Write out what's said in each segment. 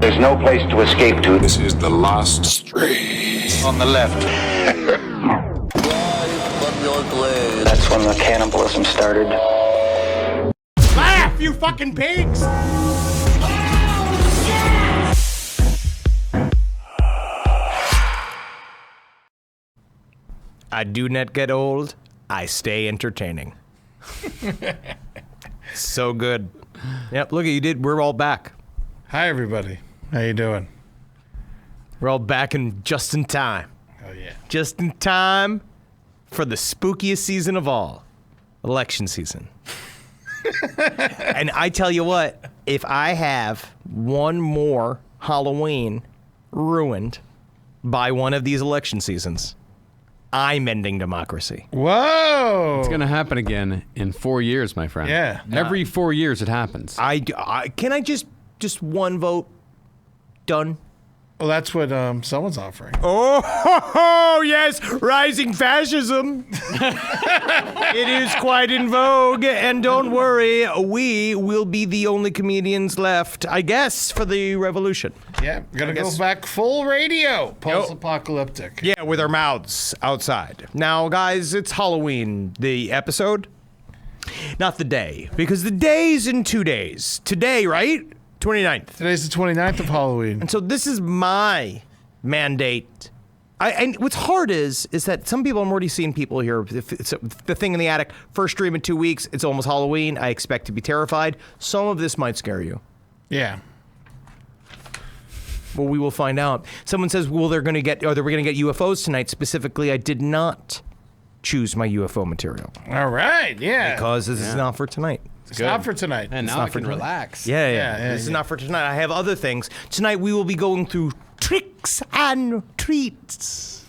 There's no place to escape to. This is the last stream. On the left. That's when the cannibalism started. Laugh, you fucking pigs! I do not get old. I stay entertaining. So good. Yep, look at you did. We're all back. Hi, everybody. How you doing? We're all back in just in time. Oh, yeah. Just in time for the spookiest season of all, election season. And I tell you what, if I have one more Halloween ruined by one of these election seasons, I'm ending democracy. Whoa! It's going to happen again in 4 years, my friend. Yeah. Every 4 years it happens. Can I just one vote? Done. Well, that's what someone's offering. Oh, yes, rising fascism. It is quite in vogue, and don't worry, we will be the only comedians left, I guess, for the revolution. Yeah, gonna go back full radio, post-apocalyptic. Yeah, with our mouths outside. Now, guys, it's Halloween, the episode, not the day, because the day's in 2 days. Today, right? 29th. Today's the 29th of Halloween. And so this is my mandate. And what's hard is that some people, I'm already seeing people here, if it's the thing in the attic, first stream in 2 weeks, it's almost Halloween, I expect to be terrified. Some of this might scare you. Yeah. Well, we will find out. Someone says, well, we're going to get UFOs tonight. Specifically, I did not choose my UFO material. All right, yeah. Because this is not for tonight. It's not for tonight. And now I can relax. Yeah. This is not for tonight. I have other things. Tonight we will be going through tricks and treats.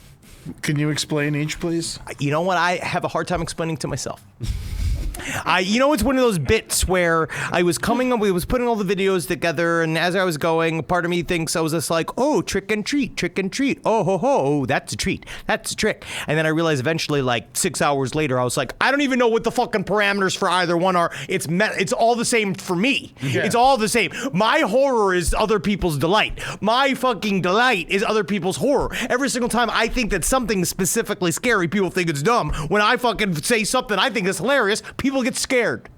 Can you explain each, please? You know what? I have a hard time explaining to myself. It's one of those bits where I was putting all the videos together, and as I was going, part of me thinks I was just like, oh, trick and treat. Oh, ho, ho, that's a treat. That's a trick. And then I realized eventually, like 6 hours later, I was like, I don't even know what the fucking parameters for either one are. It's all the same for me. Yeah. It's all the same. My horror is other people's delight. My fucking delight is other people's horror. Every single time I think that something specifically scary, people think it's dumb. When I fucking say something I think is hilarious, people get scared.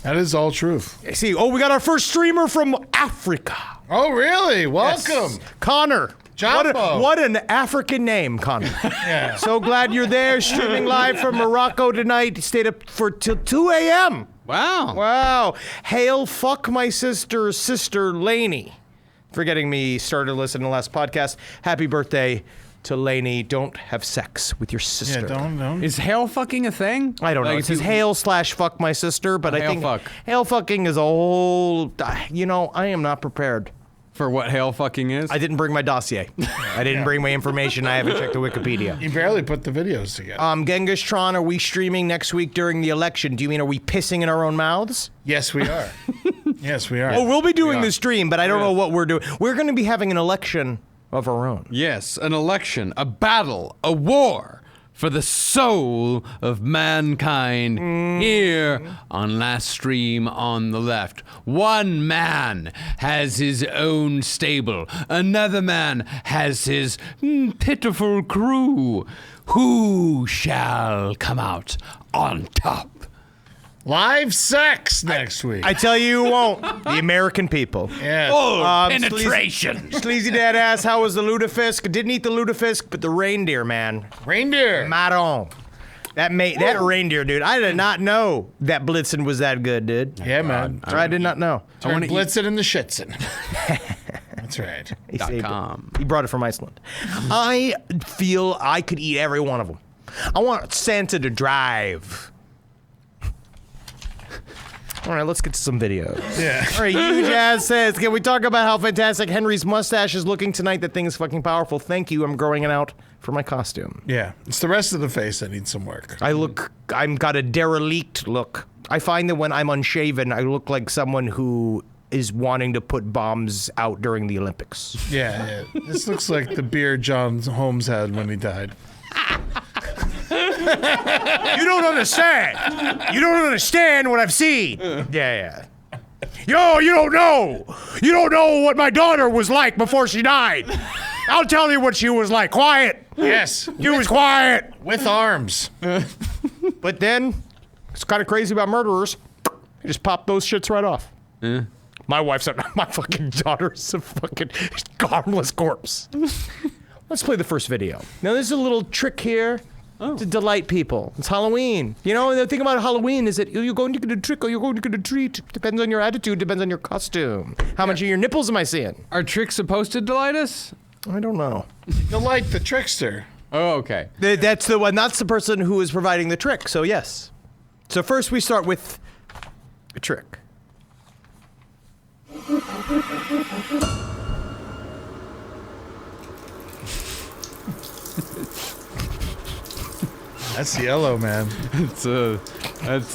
That is all truth. See, we got our first streamer from Africa. Oh, really? Welcome. Yes. Connor. Jumbo. What an African name, Connor. Yeah. So glad you're there, streaming live from Morocco tonight. Stayed up till 2 a.m. Wow. Hail fuck my sister Lainey. For getting me started listening to the last podcast. Happy birthday to Lainey. Don't have sex with your sister. Yeah, don't. Is hail fucking a thing? I don't know. It says hail/fuck my sister, but I think hail fucking is a whole. I am not prepared. For what hail fucking is? I didn't bring my dossier. I didn't bring my information. I haven't checked the Wikipedia. You barely put the videos together. Genghis Tron, are we streaming next week during the election? Do you mean, are we pissing in our own mouths? Yes, we are. Yes, we are. Oh, we'll be doing the stream, but I don't know what we're doing. We're going to be having an election of our own. Yes, an election, a battle, a war for the soul of mankind here on Last Stream on the Left. One man has his own stable. Another man has his pitiful crew. Who shall come out on top? Live sex next week. I tell you won't. The American people. Yeah. Penetration. Sleazy Dad asked, how was the lutefisk? Didn't eat the lutefisk, but the reindeer, man. Reindeer. Marron. That reindeer, dude. I did not know that Blitzen was that good, dude. Yeah, man. I did not know. Turn Blitzen into Shitzen. That's right. He brought it from Iceland. I feel I could eat every one of them. I want Santa to drive. All right, let's get to some videos. Yeah. All right, Huge Ass says, can we talk about how fantastic Henry's mustache is looking tonight? That thing is fucking powerful. Thank you. I'm growing it out for my costume. Yeah. It's the rest of the face that needs some work. I'm got a derelict look. I find that when I'm unshaven, I look like someone who is wanting to put bombs out during the Olympics. Yeah. This looks like the beard John Holmes had when he died. You don't understand. You don't understand what I've seen. Yeah. Yo, you don't know. You don't know what my daughter was like before she died. I'll tell you what she was like. Quiet. Yes. She was quiet. With arms. But then, it's kind of crazy about murderers. You just pop those shits right off. My wife's my fucking daughter's a fucking harmless corpse. Let's play the first video. Now, there's a little trick here to delight people. It's Halloween. You know, the thing about Halloween is that you're going to get a trick or you're going to get a treat. Depends on your attitude, depends on your costume. How much of your nipples am I seeing? Are tricks supposed to delight us? I don't know. Delight the trickster. Oh, okay. That's the one. That's the person who is providing the trick. So yes. So first we start with a trick. That's yellow, man. It's a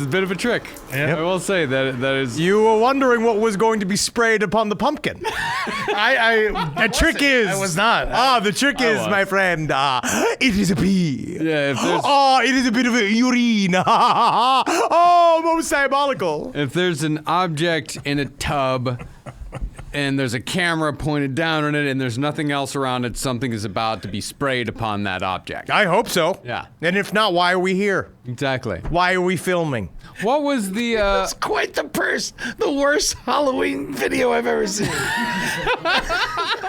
bit of a trick. Yep. I will say that is. You were wondering what was going to be sprayed upon the pumpkin. The trick is. I was not. The trick is, was. my friend. It is a pee. Yeah, if there's, It is a bit of a urine. Oh, most diabolical. if there's an object in a tub and there's a camera pointed down on it and there's nothing else around it, something is about to be sprayed upon that object. I hope so. Yeah. And if not, why are we here? Exactly. Why are we filming? What was the It's quite the worst Halloween video I've ever seen.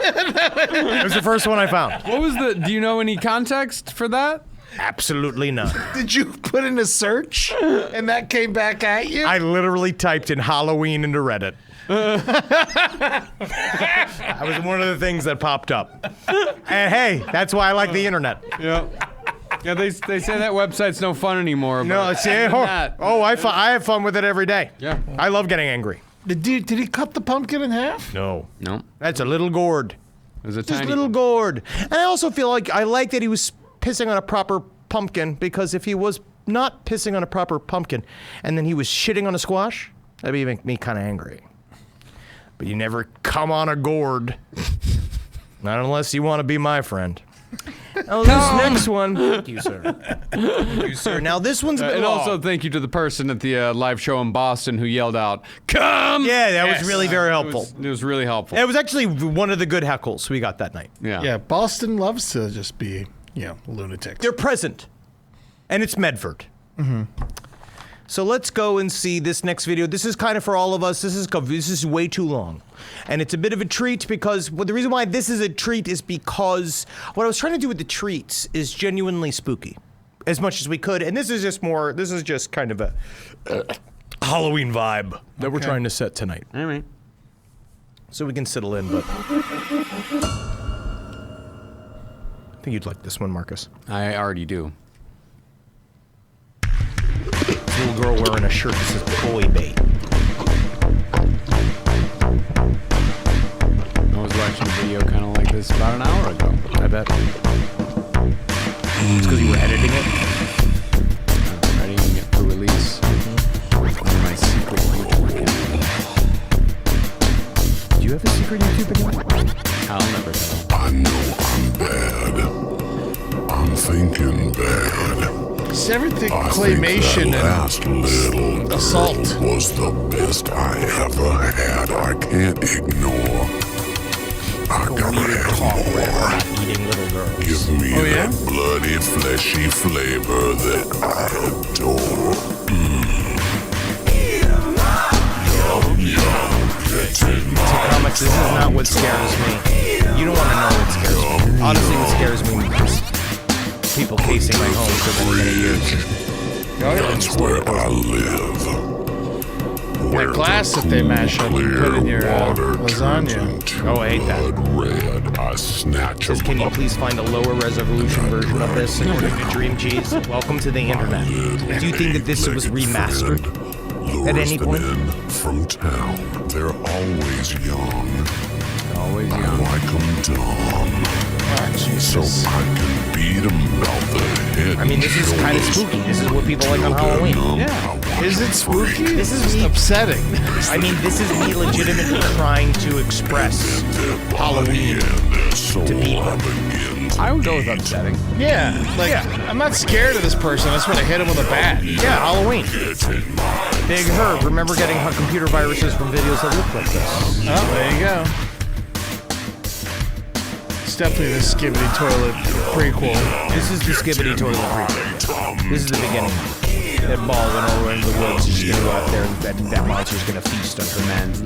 It was the first one I found. do you know any context for that? Absolutely none. Did you put in a search and that came back at you? I literally typed in Halloween into Reddit. That was one of the things that popped up. And hey, that's why I like the internet. Yeah. Yeah, they say that website's no fun anymore. No, but it's that- I have fun with it every day. Yeah. I love getting angry. Did he cut the pumpkin in half? No. No, That's a little gourd. it was a Just tiny. a little gourd. And I also feel like I like that he was pissing on a proper pumpkin, because if he was not pissing on a proper pumpkin and then he was shitting on a squash, that'd make me kind of angry. But you never come on a gourd. Not unless you want to be my friend. Oh, this next one. Thank you, sir. Thank you, sir. Now, this one's a bit And long. also, thank you to the person at the live show in Boston who yelled out, "Come!" Yeah, that Yes. was really very helpful. It was really helpful. It was actually one of the good heckles we got that night. Yeah, Boston loves to just be, lunatics. They're present. And it's Medford. Mm-hmm. So let's go and see this next video. This is kind of for all of us. This is way too long. And it's a bit of a treat because, well, the reason why this is a treat is because what I was trying to do with the treats is genuinely spooky. As much as we could. And this is just kind of a Halloween vibe that we're trying to set tonight. All right. So we can settle in, but I think you'd like this one, Marcus. I already do. Little girl wearing a shirt that says boy bait. I was watching a video kind of like this about an hour ago. I bet. It's because you were editing it. Writing it for release. My secret YouTube account. Do you have a secret YouTube account? I'll never tell. I know I'm bad. I'm thinking bad. Does everything I claymation think that last little assault girl was the best I ever had. I can't ignore. I gotta have more. Eating little girls. Give me Oh, yeah? that bloody, fleshy flavor that I adore. Yum, yum. Get in my Comics, this is not what scares me. You don't want to know what scares me. Honestly, what scares me is people casing my home for many, many years. That's where I live. Where that glass the that they cool, mash up and clear put in your water lasagna. turns into Oh, I hate that. blood red. I snatch Says, can you up. please find a lower resolution version of this in order to Dream Cheese? Welcome to the internet. Do you think that this was remastered? At any Lures point? them in from town. They're always young. Always I young. like them dumb. So I can beat them about the head. I mean, this is kind of spooky. This is what people like on Halloween. Yeah. Is it spooky? This is just me. upsetting. I mean, this is me legitimately trying to express Halloween So to people. I begin I would go with upsetting. Yeah, like I'm not scared of this person. I just want to hit him with a bat. Yeah, Halloween. Big Herb. Remember getting computer viruses from videos that look like this? Oh, there you go. It's definitely the Skibbity Toilet prequel. This is the Skibbity Toilet prequel. This is the beginning. That ball went all the way into the woods. She's gonna go out there and that monster's gonna feast on her man's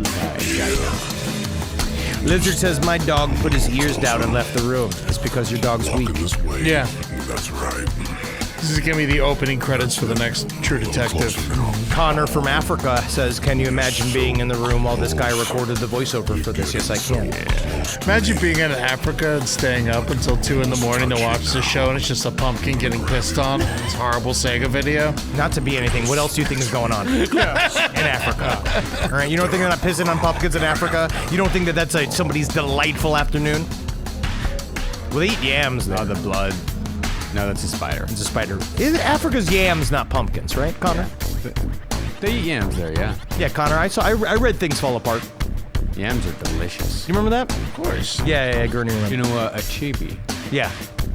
Lizard says, my dog put his ears down and left the room. It's because your dog's weak. This way. Yeah. That's right. This is gonna be the opening credits for the next True Detective. Connor from Africa says, can you imagine being in the room while this guy recorded the voiceover for this? Yes, I can. Imagine being in Africa and staying up until 2 in the morning to watch the show, and it's just a pumpkin getting pissed on. This horrible Sega video. Not to be anything. What else do you think is going on in Africa? All right, you don't think they're not pissing on pumpkins in Africa? You don't think that that's somebody's delightful afternoon? Well, they eat yams, though. Oh, the blood. No, that's a spider. It's a spider. Africa's yams, not pumpkins, right, Connor? Yeah. They eat yams there, yeah. Yeah, Connor. I read Things Fall Apart. Yams are delicious. You remember that? Of course. Yeah, Gurney remember. You know, a chibi. Yeah,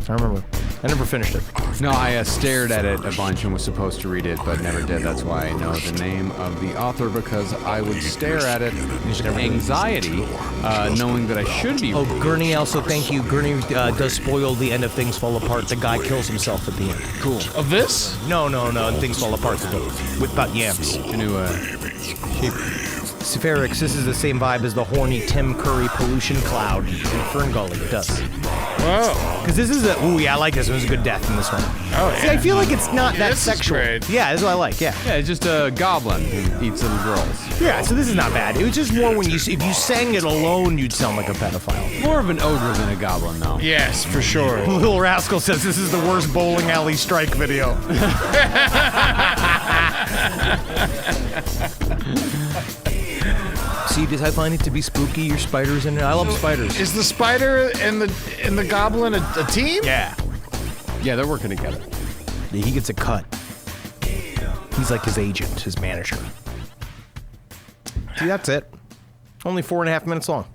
I remember. I never finished it. No, I stared at it a bunch and was supposed to read it, but never did. That's why I know the name of the author, because I would stare at it with anxiety, knowing that I should be. Oh, Gurney, also thank you. Gurney does spoil the end of Things Fall Apart. The guy kills himself at the end. Cool. Of this? No. Things Fall Apart. With about yams. You know, Sepharix, this is the same vibe as the horny Tim Curry pollution cloud in Fern Gully. It does. Whoa. Because this is I like this. It was a good death in this one. Oh, yeah. See, I feel like it's not that this is sexual. great. Yeah, that's what I like, yeah. yeah, it's just a goblin who eats little girls. Yeah, so this is not bad. It was just more when if you sang it alone, you'd sound like a pedophile. More of an ogre than a goblin, though. Yes, for sure. Little Rascal says this is the worst bowling alley strike video. See, does I find it to be spooky? Your spiders in it. I love spiders. Is the spider and the goblin a team? Yeah. Yeah, they're working together. Yeah, he gets a cut. He's like his agent, his manager. See, that's it. Only 4.5 minutes long.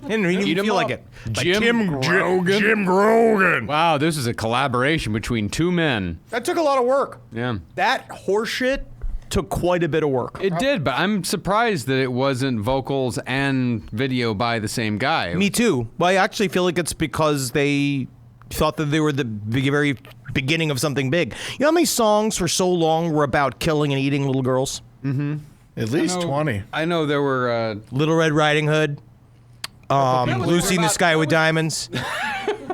Didn't even feel like it. Like Jim Grogan. Jim Grogan. Wow, this is a collaboration between two men. That took a lot of work. Yeah. That horseshit took quite a bit of work. It did, but I'm surprised that it wasn't vocals and video by the same guy. Me too. Well, I actually feel like it's because they thought that they were the very beginning of something big. You know how many songs for so long were about killing and eating little girls? Mm-hmm. At least 20. I know there were... Little Red Riding Hood. Lucy in the Sky with Diamonds.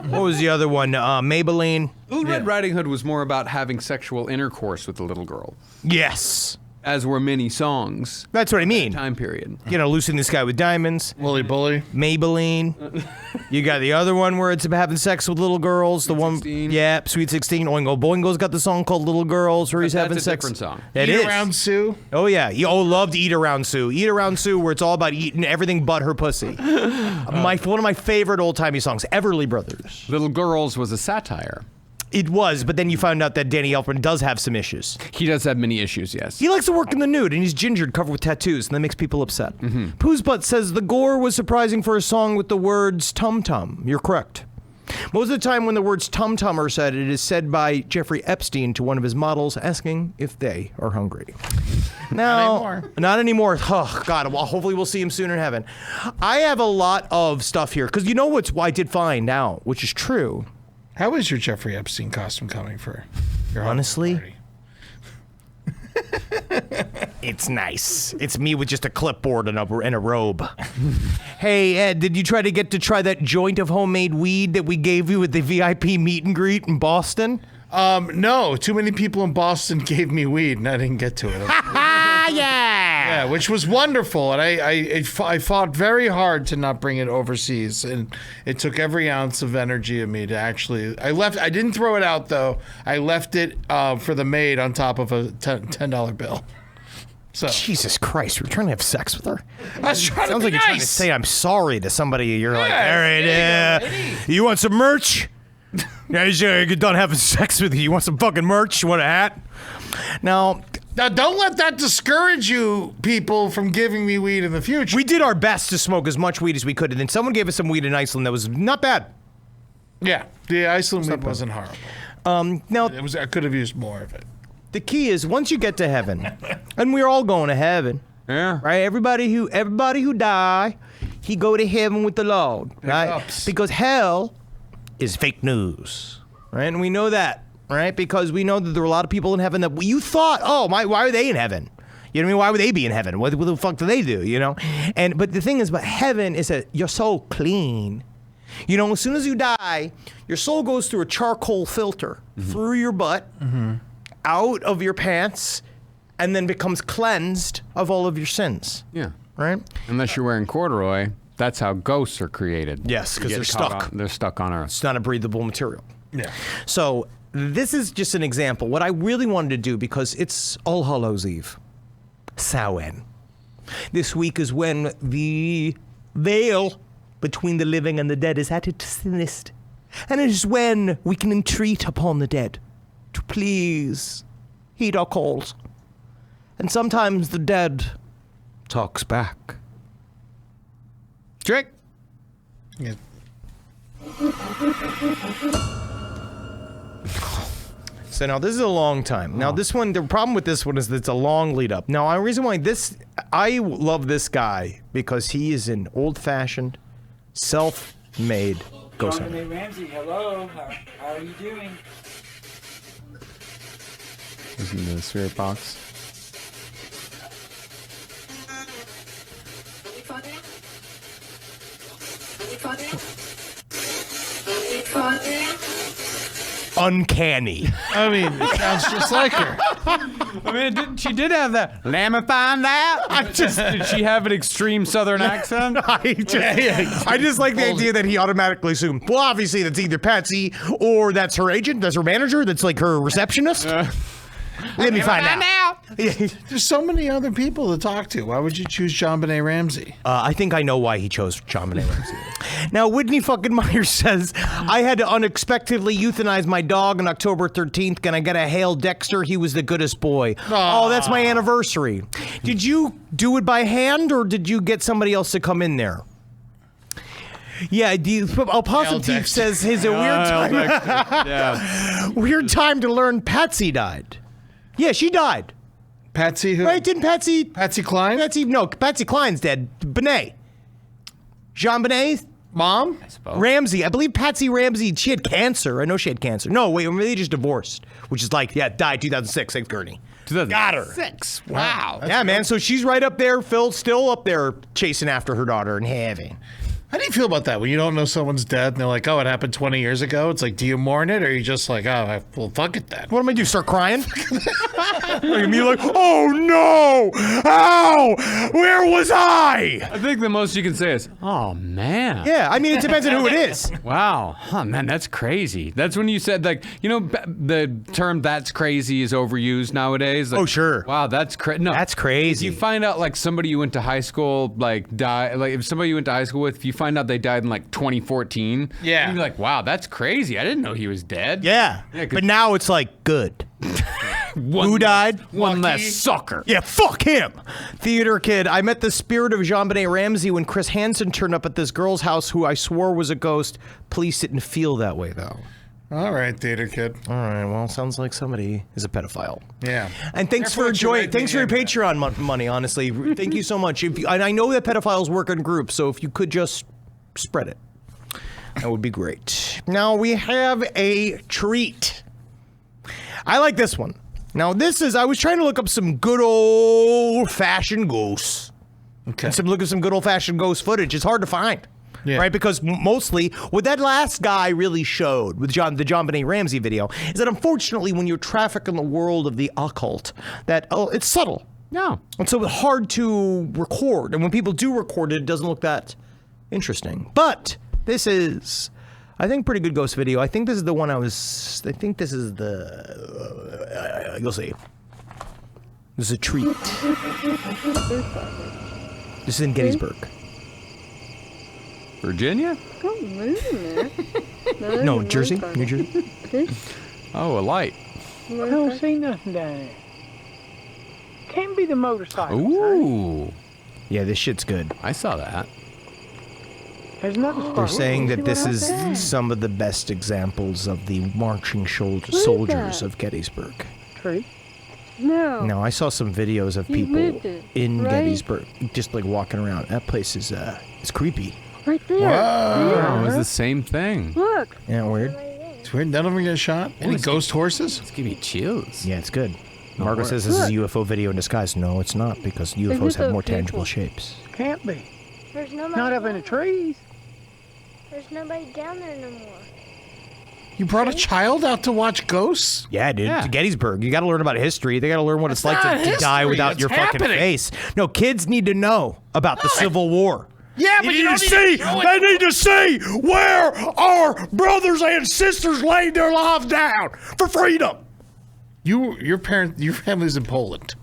What was the other one? Maybelline. Little Red Riding Hood was more about having sexual intercourse with the little girl. Yes. As were many songs. That's what I mean. Time period. You know, Lucy in the Sky with Diamonds. Wooly Bully. Maybelline. You got the other one where it's about having sex with little girls. Sweet the one, 16. yeah, Sweet 16. Oingo Boingo's got the song called Little Girls where he's That's having a sex. different song. It Eat is. Around Sue. Oh yeah, loved Eat Around Sue. Eat Around Sue, where it's all about eating everything but her pussy. One of my favorite old timey songs, Everly Brothers. Little Girls was a satire. It was, but then you found out that Danny Elfman does have some issues. He does have many issues, yes. He likes to work in the nude, and he's gingered, covered with tattoos, and that makes people upset. Pooh's Butt says the gore was surprising for a song with the words tum tum. You're correct. Most of the time when the words tum tum are said, it is said by Jeffrey Epstein to one of his models, asking if they are hungry. Now, not anymore. Oh, God. Well, hopefully we'll see him soon in heaven. I have a lot of stuff here, because you know what's I did find out, which is true. How is your Jeffrey Epstein costume coming for your Honestly? party? It's nice. It's me with just a clipboard and a robe. Hey, Ed, did you try that joint of homemade weed that we gave you at the VIP meet and greet in Boston? No, too many people in Boston gave me weed and I didn't get to it. Yeah, which was wonderful, and I fought very hard to not bring it overseas, and it took every ounce of energy of me to actually. I didn't throw it out though. I left it for the maid on top of a $10 bill. So Jesus Christ, we're trying to have sex with her? I was trying Sounds to like be you're trying to nice. say I'm sorry to somebody. You're like, Yeah, all right, there you go, you want some merch? Yeah, you're done having sex with you. You want some fucking merch? You want a hat? Now, don't let that discourage you people from giving me weed in the future. we did our best to smoke as much weed as we could, and then someone gave us some weed in Iceland that was not bad. Yeah, the Iceland weed wasn't horrible. Now, I could have used more of it. the key is once you get to heaven, and we're all going to heaven, Yeah. right? Everybody who die, he go to heaven with the Lord, right? ups. Because hell is fake news, right? And we know that, right? Because we know that there are a lot of people in heaven that you thought, why are they in heaven? You know what I mean? Why would they be in heaven? What the fuck do they do? You know? But the thing is, heaven is that you're so clean. You know, as soon as you die, your soul goes through a charcoal filter through your butt, out of your pants, and then becomes cleansed of all of your sins. Yeah. Right? Unless you're wearing corduroy, that's how ghosts are created. Yes, You 'cause get they're caught stuck. They're stuck on Earth. It's not a breathable material. Yeah. So this is just an example. What I really wanted to do, because it's All Hallows Eve, Samhain. This week is when the veil between the living and the dead is at its thinnest. And it is when we can entreat upon the dead to please heed our calls. And sometimes the dead talks back. Trick. Yeah. So now this is a long time. Now this one, the problem with this one is that it's a long lead up. Now the reason why I love this guy because he is an old-fashioned, self-made ghost hunter. Jonathan Ramsey, hello. How are you doing? Listen to the spirit box. Uncanny. I mean, it sounds just like her. I mean, she did have that. Let me find out. Did she have an extreme Southern accent? I just like the idea that he automatically assumed, well, obviously that's either Patsy or that's her agent, that's her manager, that's like her receptionist. Let me find out. There's so many other people to talk to. Why would you choose John Benet Ramsey? I think I know why he chose John Benet Ramsey. Now, Whitney fucking Myers says, I had to unexpectedly euthanize my dog on October 13th. Can I get a hail Dexter? He was the goodest boy. Oh, that's my anniversary. Did you do it by hand or did you get somebody else to come in there? Yeah, Opossum Teeth says it's a weird time. Yeah. Weird time to learn Patsy died. Yeah, she died. Patsy who? Right? Didn't Patsy? Patsy Cline? Patsy Cline's dead. Benet. Jean Benet? Mom? Ramsey. I believe Patsy Ramsey, she had cancer. I know she had cancer. No, wait, they just divorced. Which is like, died 2006. Thanks, Gurney. Got her. 6. Wow. Yeah, man. So she's right up there. Phil's still up there chasing after her daughter in heaven. How do you feel about that when you don't know someone's dead and they're like, oh, it happened 20 years ago? It's like, do you mourn it or are you just like, oh, well, fuck it then? What am I do? Start crying? Look at me like, oh no! How? Where was I? I think the most you can say is, oh, man. Yeah, I mean, it depends on who it is. Wow. Huh, man, that's crazy. That's when you said, like, you know, the term that's crazy is overused nowadays. Like, Oh, sure. Wow, that's crazy. No. That's crazy. If you find out, like, somebody you went to high school, like, died, like, if somebody you went to high school with, if you find out they died in, like, 2014, Yeah. you'd be like, wow, that's crazy. I didn't know he was dead. Yeah, 'cause- but now it's like, good. One Who less- died? One Lucky. less sucker. Yeah, fuck him. Theater kid, I met the spirit of Jean Benet Ramsey when Chris Hansen turned up at this girl's house who I swore was a ghost. Police didn't feel that way, though. All right, theater kid. All right, well, sounds like somebody is a pedophile. Yeah. And thanks Careful for what you write thanks for in your the internet. Patreon money, honestly. Thank you so much. And I know that pedophiles work in groups, so if you could just spread it, that would be great. Now we have a treat. I like this one. Now I was trying to look up some good old-fashioned ghosts. Okay. And look at some good old-fashioned ghost footage. It's hard to find. Yeah. Right, because mostly what that last guy really showed with the John Benet Ramsey video is that unfortunately when you're trafficking the world of the occult, that it's subtle. No. And so it's hard to record. And when people do record it, it doesn't look that interesting. But this is, I think, pretty good ghost video. I think this is the one I think this is the, you'll see. This is a treat. This is in Gettysburg. Virginia? No, Jersey? New Jersey? Oh, a light. I don't see nothing down there. Can't be the motorcycle. Ooh. Yeah, this shit's good. I saw that. There's another spot. They're saying See that what this I is said? some of the best examples of the marching is soldiers that? of Gettysburg. Tree. No. Now, I saw some videos of He people lived it, in right? Gettysburg just like walking around. That place is it's creepy. Right there. Oh, it's There. the same thing. Look. Yeah, weird. It's weird. None of them get shot. Any ghost horses? It's giving me chills. Yeah, it's good. Margot says this is a UFO video in disguise. No, it's not, because UFOs it have more those tangible people? shapes. Can't be. There's nobody. Not up in the trees. There's nobody down there no more. You brought a child out to watch ghosts? Yeah, dude. Yeah. Gettysburg. You got to learn about history. They got to learn what it's like not to die history, without it's your fucking happening. face. No, kids need to know about the Civil War. Yeah, but you don't need to show it. need to see where our brothers and sisters laid their lives down for freedom. Your family's in Poland.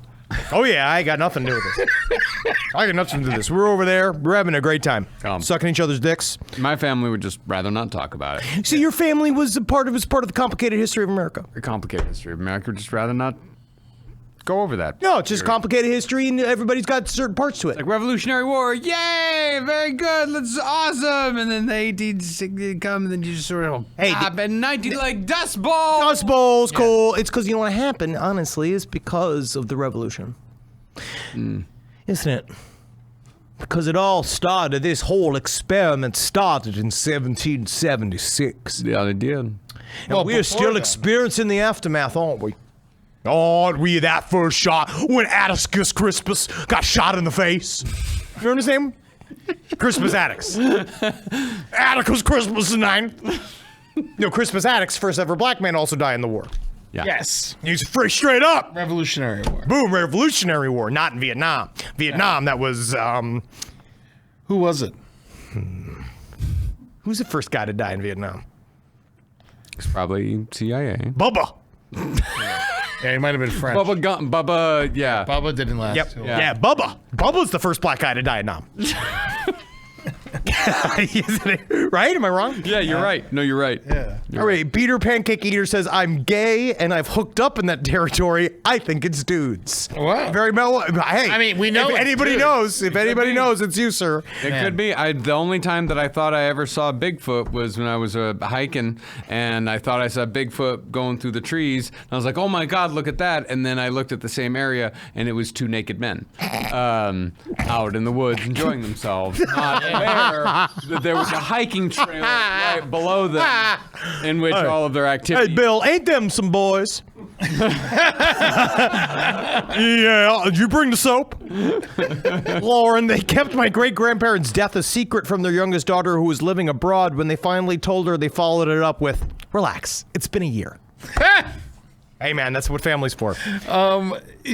Oh yeah, I got nothing to do with this. I got nothing to do with this. We're over there. We're having a great time, sucking each other's dicks. My family would just rather not talk about it. See, your family was part of the complicated history of America. The complicated history of America would just rather not go over that. No, it's just complicated history, and everybody's got certain parts to it. Like Revolutionary War, yay, very good, that's awesome. And then the 1860 come, and then you just sort of Hey, and 19 like Dust Bowl. Dust Bowl's cool. It's because you know what happened, honestly, is because of the revolution. Isn't it? Because it all started, this whole experiment started in 1776. Yeah, they did. And Well, we're before still then. experiencing the aftermath, aren't we? Aren't we that first shot when Atticus Crispus got shot in the face? You understand? Crispus Attucks. Atticus Crispus IX. No, Crispus Attucks, first ever black man, also died in the war. Yeah. Yes. He's pretty straight up. Revolutionary War. Boom, Revolutionary War, not in Vietnam. Vietnam, that was, Who was it? who's the first guy to die in Vietnam? It's probably CIA. Bubba. Yeah, he might have been French. Bubba, yeah. Bubba didn't last Yep. too long. Yeah, Bubba. Bubba's the first black guy to die in Vietnam. Right? Am I wrong? Yeah, you're right. No, you're right. Yeah. All right, Peter Pancake Eater says, I'm gay and I've hooked up in that territory. I think it's dudes. Wow. Very well. Hey, I mean, we know if it's anybody dudes. knows, if anybody be. knows, it's you, sir. It could be. The only time that I thought I ever saw Bigfoot was when I was hiking, and I thought I saw Bigfoot going through the trees. And I was like, "Oh my God, look at that!" And then I looked at the same area, and it was two naked men out in the woods enjoying themselves, not aware that there was a hiking trail right below them, in which all of their Hey, activity. Bill, ain't them some boys? Yeah, did you bring the soap? Lauren, they kept my great-grandparents' death a secret from their youngest daughter who was living abroad. When they finally told her, they followed it up with, relax, it's been a year. Hey, man, that's what family's for. What do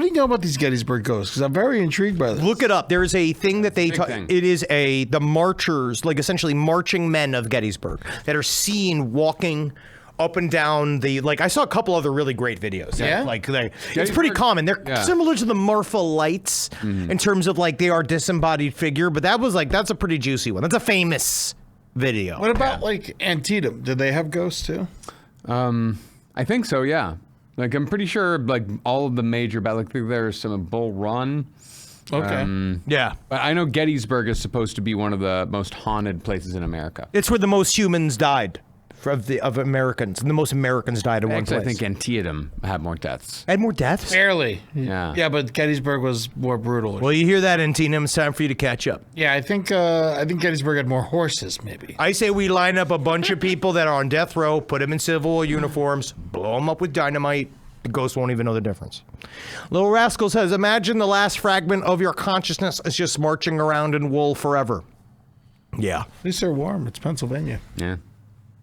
you know about these Gettysburg ghosts? Because I'm very intrigued by this. Look it up. There's a thing that they Big thing. it is the marchers, like essentially marching men of Gettysburg that are seen walking up and down I saw a couple other really great videos. Yeah? It's pretty common. They're Yeah. similar to the Marfa lights in terms of they are disembodied figure, but that's a pretty juicy one. That's a famous video. What about Antietam? Did they have ghosts too? I think so. Yeah. I'm pretty sure all of the major there's some Bull Run. Okay. Yeah. But I know Gettysburg is supposed to be one of the most haunted places in America. It's where the most humans died of Americans. And the most Americans died in one Actually, I place. think Antietam had more deaths. Had more deaths? Barely. Yeah. Yeah, but Gettysburg was more brutal. Well, you hear that, Antietam. It's time for you to catch up. Yeah, I think Gettysburg had more horses, maybe. I say we line up a bunch of people that are on death row, put them in civil uniforms, blow them up with dynamite. The ghosts won't even know the difference. Little Rascal says, imagine the last fragment of your consciousness is just marching around in wool forever. Yeah. At least they're warm. It's Pennsylvania. Yeah.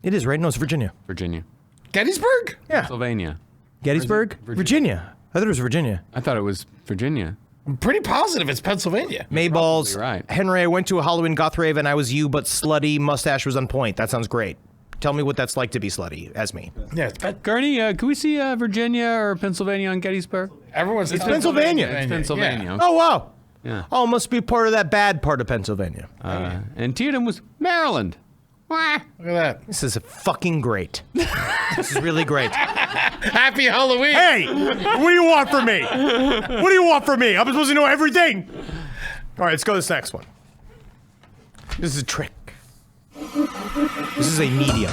It is, right? No, it's Virginia. Virginia. Gettysburg? Yeah. Pennsylvania. Gettysburg? Virginia. I thought it was Virginia. I thought it was Virginia. I'm pretty positive it's Pennsylvania. Mayballs. probably right. Henry, I went to a Halloween goth rave and I was you, but slutty. Mustache was on point. That sounds great. Tell me what that's like to be slutty as me. Yeah, Gurney, can we see Virginia or Pennsylvania on Gettysburg? everyone's It's Pennsylvania. It's Pennsylvania. Oh, wow. Yeah. Oh, it must be part of that bad part of Pennsylvania. Antietam was Maryland. Wah. Look at that. This is fucking great. This is really great. Happy Halloween. Hey, what do you want from me? What do you want from me? I'm supposed to know everything. All right, let's go to this next one. This is a trick. This is a medium.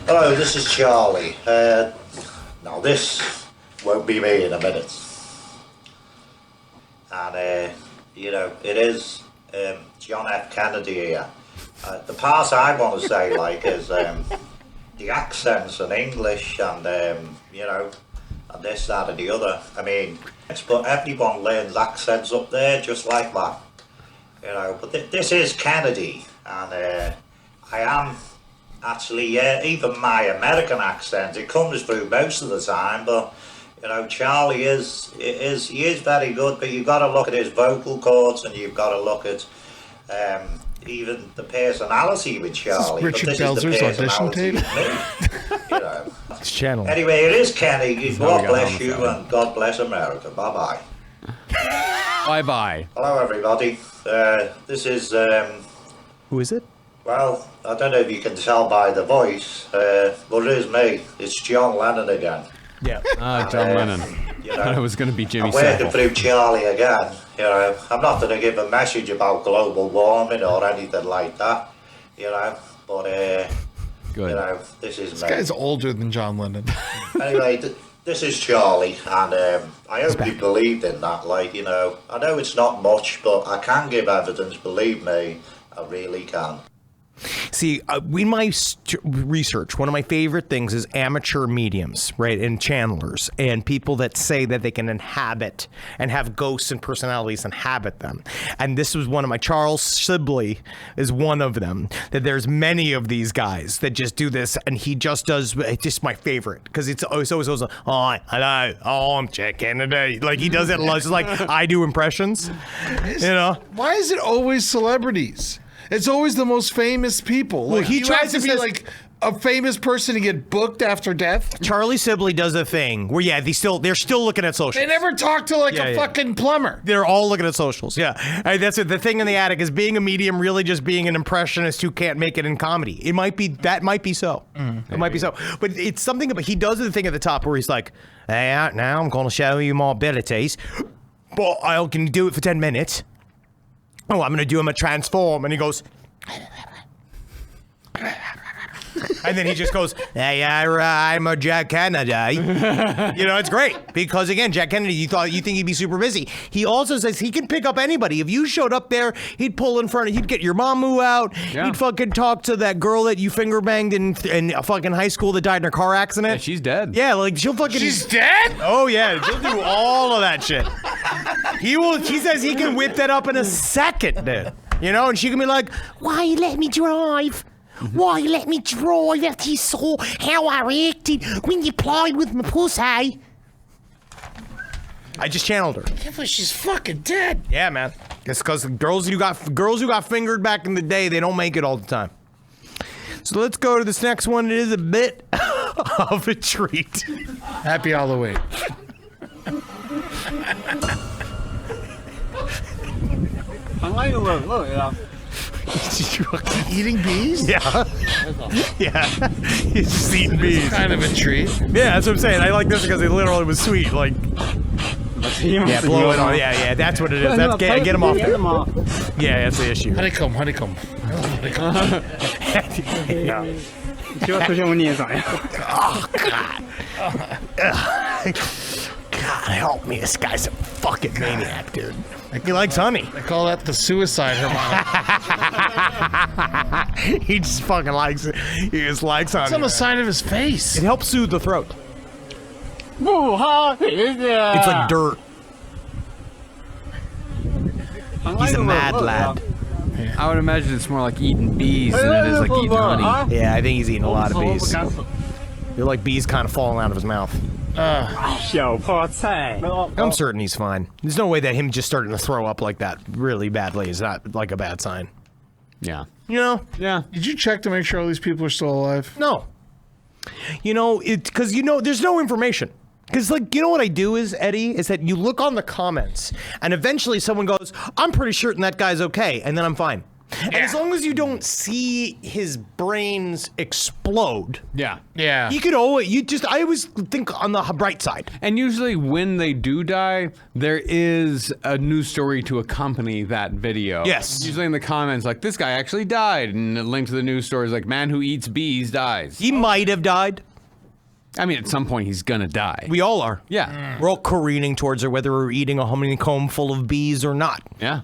Hello, this is Charlie. Now this won't be me in a minute. And, you know, it is John F. Kennedy here. The part I want to say, like, is the accents in English and, you know, and this, that, and the other. I mean, but everyone learns accents up there just like that. You know, but this is Kennedy, and I am actually, even my American accent, it comes through most of the time, but, you know, Charlie he is very good, but you've got to look at his vocal cords, and you've got to look at even the personality with Charlie. Richard Belzer's audition tape? You know. It's channel. Anyway, it is Kenny. God bless you, and God bless America. Bye-bye. Bye-bye. Hello, everybody. This is, Who is it? well, I don't know if you can tell by the voice, but it is me. It's John Lennon again. Yeah. John Lennon. You I thought it know, was going to be Jimmy I'm working Savile. through Charlie again. You know, I'm not going to give a message about global warming or anything like that. You know, but Good. you know, this is This me. guy's older than John Lennon. Anyway, this is Charlie, and I hope you believed in that. Like, you know, I know it's not much, but I can give evidence. Believe me, I really can. See, in my research, one of my favorite things is amateur mediums, right, and channelers, and people that say that they can inhabit and have ghosts and personalities inhabit them. And this was one of my, Charles Sibley is one of them, that there's many of these guys that just do this, and he just does, it's just my favorite, because it's always, oh, hello, oh, I'm checking today. Like, he does it, just like I do impressions, you know? Why is it always celebrities? It's always the most famous people. Like, he you tries have to to be say- like a famous person to get booked after death. Charlie Sibley does a thing where, yeah, they're still looking at socials. They never talk to like a fucking plumber. They're all looking at socials, yeah. That's it. The thing in the attic is being a medium, really just being an impressionist who can't make it in comedy. It might be so. It might be so. But it's something about, he does the thing at the top where he's like, hey, now I'm going to show you my abilities, but I can do it for 10 minutes. Oh, I'm going to do him a transform. And he goes, and then he just goes, hey, I'm a Jack Kennedy. You know, it's great. Because again, Jack Kennedy, you think he'd be super busy. He also says he can pick up anybody. If you showed up there, he'd pull in front of, he'd get your mamu out. Yeah. He'd fucking talk to that girl that you finger banged in fucking high school that died in a car accident. Yeah, she's dead. Yeah, like she'll fucking. She's dead? Oh yeah, she'll do all of that shit. He says he can whip that up in a second, dude. You know, and she can be like, why you let me drive? Why you let me drive after you saw how I acted when you played with my pussy? I just channeled her. Yeah, but she's fucking dead. Yeah, man. It's because girls who got fingered back in the day, they don't make it all the time. So let's go to this next one. It is a bit of a treat. Happy Halloween. Eating bees? Yeah. Yeah. He's just eating bees. Kind of a treat. Yeah, that's what I'm saying. I like this because it literally was sweet. Like, yeah, blow it on. Yeah, that's what it is. That's get him off there. Yeah, that's the issue. Honeycomb. Yeah. Oh, God. God, help me. This guy's a fucking maniac, dude. He likes honey. I call that the suicide hormone. He just fucking likes it. He just likes honey. It's on the side of his face. It helps soothe the throat. It's like dirt. He's a mad lad. I would imagine it's more like eating bees than it is like eating honey. Yeah, I think he's eating a lot of bees. They're like bees kind of falling out of his mouth. I'm certain he's fine. There's no way that him just starting to throw up like that really badly is not like a bad sign. Yeah. You know? Yeah. Did you check to make sure all these people are still alive? No. You know, because, you know, there's no information. Because, like, you know what I do is, Eddie, is that you look on the comments, and eventually someone goes, I'm pretty certain that guy's okay, and then I'm fine. And as long as you don't see his brains explode, Yeah. Yeah. you could always, I always think on the bright side. And usually when they do die, there is a news story to accompany that video. Yes. Usually in the comments, like, this guy actually died. And a link to the news story is like, man who eats bees dies. He might have died. I mean, at some point he's gonna die. We all are. Yeah. We're all careening towards her, whether we're eating a honeycomb full of bees or not. Yeah.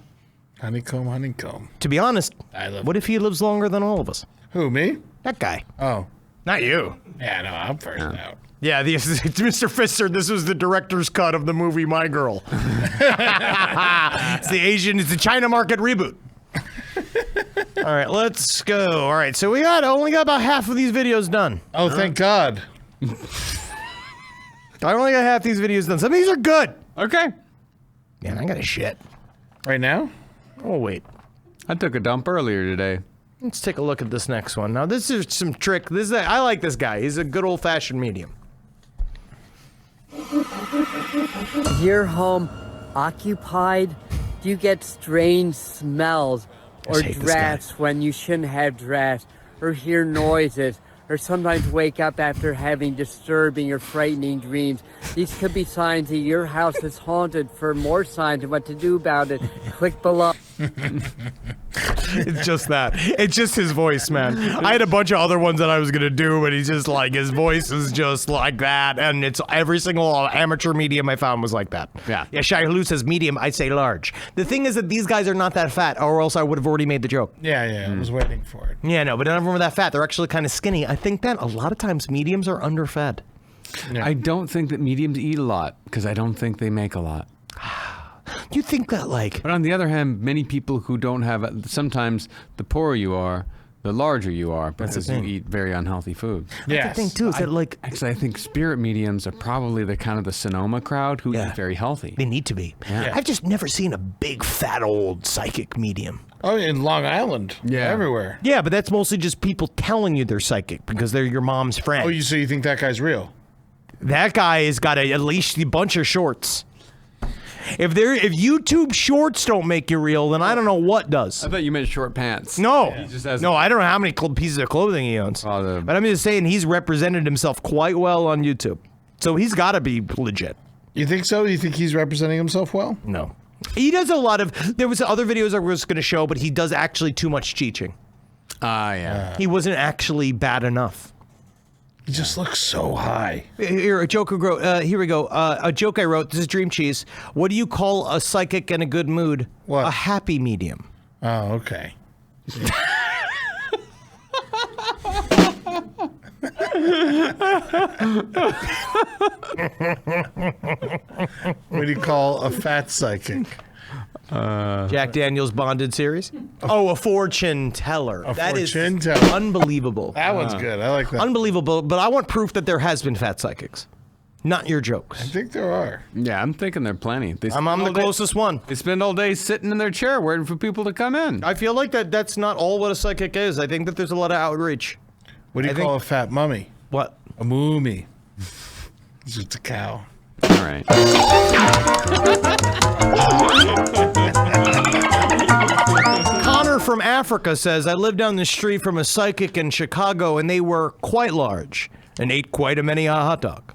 Honeycomb, honeycomb. To be honest, I love what if he lives longer than all of us? Who, me? That guy. Oh. Not you. Yeah, no, I'm first out. Yeah, it's Mr. Pfister, this was the director's cut of the movie My Girl. It's the China market reboot. All right, let's go. All right, so we only got about half of these videos done. Oh, thank God. I only got half these videos done. Some of these are good. Okay. Man, I got a shit. Right now? Oh, wait. I took a dump earlier today. Let's take a look at this next one. Now, this is some trick. I like this guy. He's a good old-fashioned medium. Is your home occupied? Do you get strange smells or hate this guy. drafts when you shouldn't have drafts, or hear noises, or sometimes wake up after having disturbing or frightening dreams? These could be signs that your house is haunted. For more signs and what to do about it, click below. It's just that. It's just his voice, man. I had a bunch of other ones that I was going to do, but he's just like, his voice is just like that. And it's every single amateur medium I found was like that. Yeah. Yeah, Shai Hulud says medium, I'd say large. The thing is that these guys are not that fat, or else I would have already made the joke. Yeah, I was waiting for it. Yeah, no, but none of them are that fat. They're actually kind of skinny. I think that a lot of times mediums are underfed. I don't think that mediums eat a lot because I don't think they make a lot. You think that, like... But on the other hand, many people who don't have, sometimes the poorer you are, the larger you are because you thing. eat very unhealthy food. The thing, too, is that, like... Actually, I think spirit mediums are probably the kind of the Sonoma crowd who eat very healthy. They need to be. Yeah. I've just never seen a big, fat, old psychic medium. Oh, in Long Island. Yeah. Everywhere. Yeah, but that's mostly just people telling you they're psychic because they're your mom's friend. Oh, so you think that guy's real? That guy has got at least a bunch of shorts. If YouTube shorts don't make you real, then I don't know what does. I thought you meant short pants. No, He just has no, I don't know how many pieces of clothing he owns. But I'm just saying he's represented himself quite well on YouTube, so he's got to be legit. You think so? You think he's representing himself well? No, he does a lot of. There was other videos I was going to show, but he does actually too much teaching. Yeah. He wasn't actually bad enough. He just looks so high. Here, a joke here we go. A joke I wrote. This is Dream Cheese. What do you call a psychic in a good mood? What? A happy medium. Oh, okay. What do you call a fat psychic? Jack Daniels Bonded series. Oh, a fortune teller. That is fortune teller. unbelievable. That one's good. I like that. Unbelievable. But I want proof that there has been fat psychics, not your I jokes. think there are. Yeah, I'm thinking there are plenty. I'm the closest one. They spend all day sitting in their chair waiting for people to come in. I feel like that's not all what a psychic is. I think that there's a lot of outreach. What do you call a fat mummy? What? A mummy. It's just a cow. All right. Connor from Africa says, I lived down the street from a psychic in Chicago, and they were quite large and ate quite a many hot dog.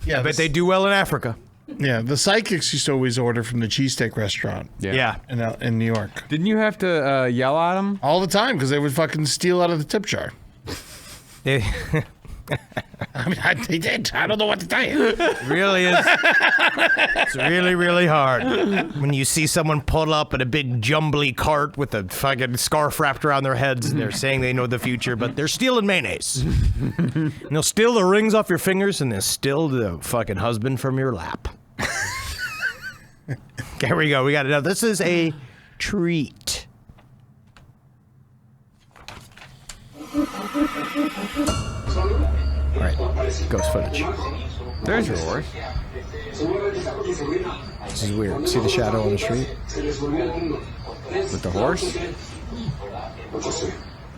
Yeah, I bet they do well in Africa. Yeah, the psychics used to always order from the cheesesteak restaurant. Yeah. In New York. Didn't you have to yell at them? All the time, because they would fucking steal out of the tip jar. They I mean, they did. I don't know what to tell you. really is. It's really, really hard when you see someone pull up in a big jumbly cart with a fucking scarf wrapped around their heads and they're saying they know the future, but they're stealing mayonnaise. And they'll steal the rings off your fingers and they'll steal the fucking husband from your lap. Okay, here we go. We got it. Now, this is a treat. All right, ghost footage. There's your horse. This is weird. See the shadow on the street? With the horse?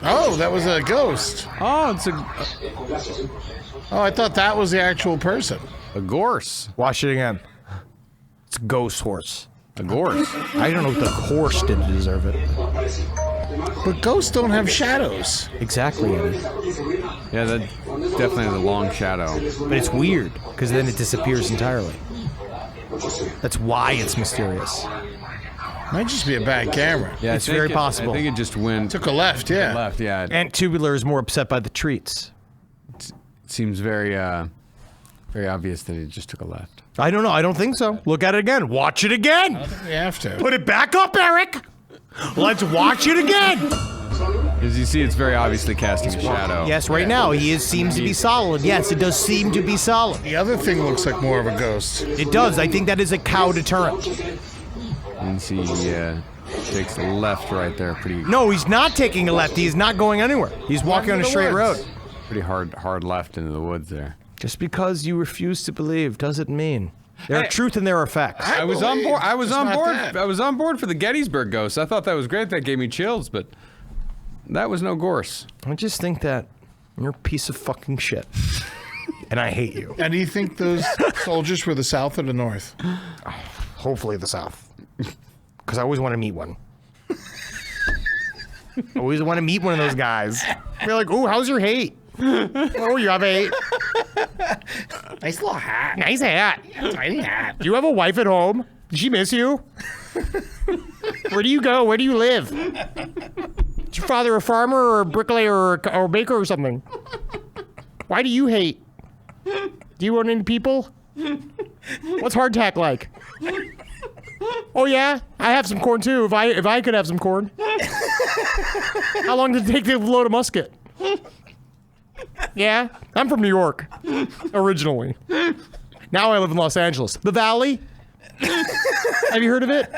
Oh, that was a ghost. Oh, it's Oh, I thought that was the actual person. a gorse. Watch it again. It's a ghost horse. A gorse. I don't know what the horse did to deserve it. But ghosts don't have shadows. Exactly, Eddie. Yeah, that definitely has a long shadow. But it's weird, because then it disappears entirely. That's why it's mysterious. Might just be a bad camera. Yeah, It's very possible. I think it just went Took a left, yeah. left. Yeah, And Tubular is more upset by the treats. it seems very, very obvious that it just took a left. I don't know. I don't think so. Look at it again. Watch it again. We have to. Put it back up, Eric. Let's watch it again. As you see, it's very obviously casting a shadow. Yes, right now he seems to be solid. Yes, it does seem to be solid. The other thing looks like more of a ghost. It does. I think that is a cow deterrent. And see, takes a left right there. Pretty. No, he's not taking a left. He's not going anywhere. He's walking on a straight road. Pretty hard left into the woods there. Just because you refuse to believe doesn't mean there are truth and there are facts. I was on board. I was on board. that. I was on board for the Gettysburg ghost. I thought that was great. That gave me chills, but that was no gorse. I just think that you're a piece of fucking shit, and I hate you. And do you think those soldiers were the South or the North? Hopefully the South, because I always want to meet one. I always want to meet one of those guys. Be like, "Ooh, how's your hate? Oh, you have a hate. Nice little hat. Nice hat. Tiny hat. Do you have a wife at home? Did she miss you? Where do you go? Where do you live? Is your father a farmer or a bricklayer or a baker or something? Why do you hate? Do you own any people? What's hardtack like? Oh yeah, I have some corn too. If I could have some corn. How long did it take to load a musket? Yeah, I'm from New York, originally. Now I live in Los Angeles. The Valley? Have you heard of it?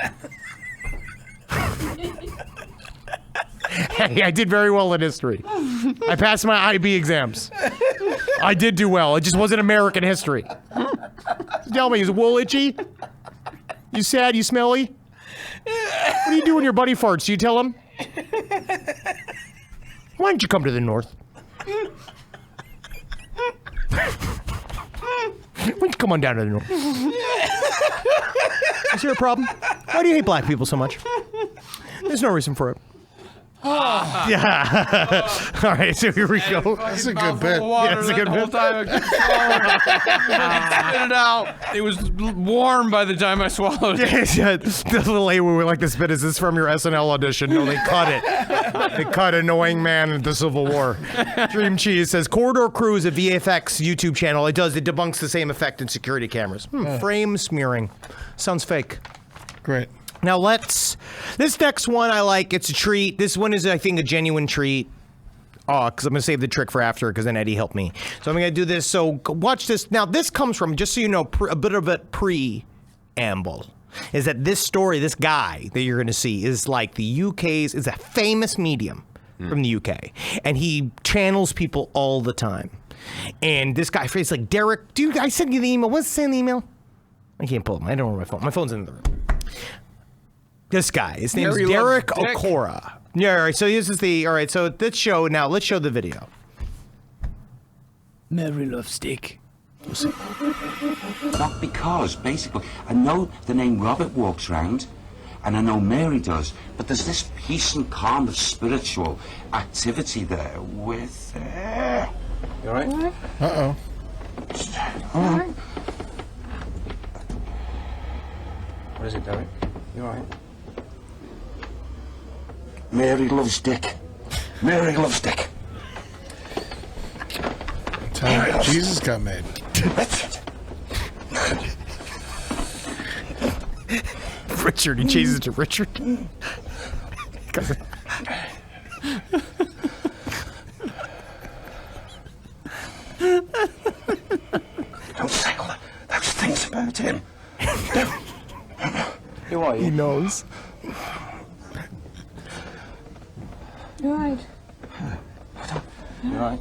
Hey, I did very well in history. I passed my IB exams. I did do well. It just wasn't American history. Tell me, is wool itchy? You sad? You smelly? What do you do when your buddy farts? Do you tell him? Why don't you come to the north? Why don't you come on down to the north? Is there a problem? Why do you hate black people so much? There's no reason for it. Yeah. All right, so here we go. That's a good bit. Yeah, that's a good bit. Spit it out. It was warm by the time I swallowed it. Yeah, the little A we like to spit. Is this from your SNL audition? No, they cut it. They cut Annoying Man in the Civil War. Dream Cheese says Corridor Crew is a VFX YouTube channel. It debunks the same effect in security cameras. Frame smearing. Sounds fake. Great. Now this next one I like. It's a treat. This one is, I think, a genuine treat. Oh, because I'm going to save the trick for after, because then Eddie helped me. So I'm going to do this. So watch this. Now this comes from, just so you know, a bit of a preamble. Is that this story, this guy that you're going to see is like the UK's, is a famous medium from the UK. And he channels people all the time. And this guy, it's like Derek, dude, I sent you the email. What's it say in the email? I can't pull it. I don't know my phone. My phone's in the room. This guy, his name is Derek Okora. Yeah, all right, so this is all right, so let's show the video. Mary loves dick. Not because, basically, I know the name Robert walks round, and I know Mary does, but there's this peace and calm of spiritual activity there with... You alright? Uh-oh. Alright. What is it, Derek? You alright? Mary loves dick. Mary loves dick. Tell me, Jesus got made. Richard, he changes to Richard. Don't say all those things about him. Who are you? He knows. You're right. You alright?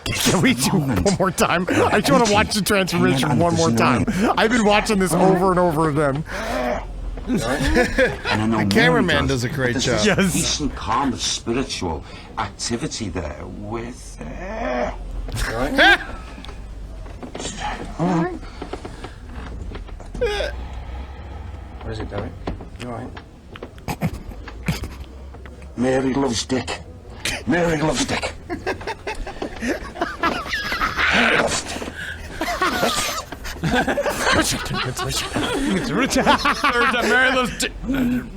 Can we do one more time? I just want to watch the transformation one more time. I've been watching this over and over again. The cameraman does a great job. Yes. Peace and calm of spiritual activity there with... Alright? What is it, Derek? You alright? Mary loves Dick. Mary loves Dick. Mary loves Dick. Richard. Mary loves Dick.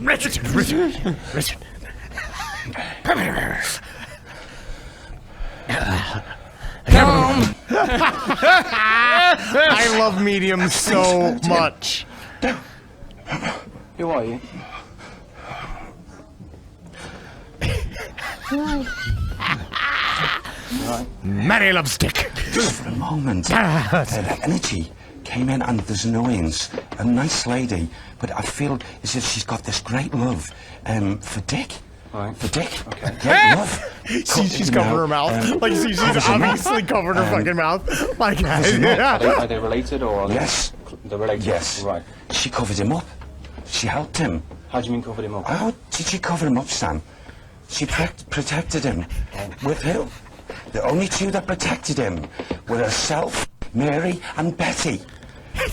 Richard. I love mediums so much. Who are you? Mary loves Dick. Just for a moment. That energy came in and there's annoyance. A nice lady, but I feel as if she's got this great love for Dick. Right. For Dick. Okay. Great love. She's covering her mouth. Like, she's obviously covered her fucking mouth. Like, Are they related or? Yes. They're related. Yes. Right. She covered him up. She helped him. How do you mean covered him up? How did she cover him up, Sam? She protected him. With who? The only two that protected him were herself, Mary, and Betty.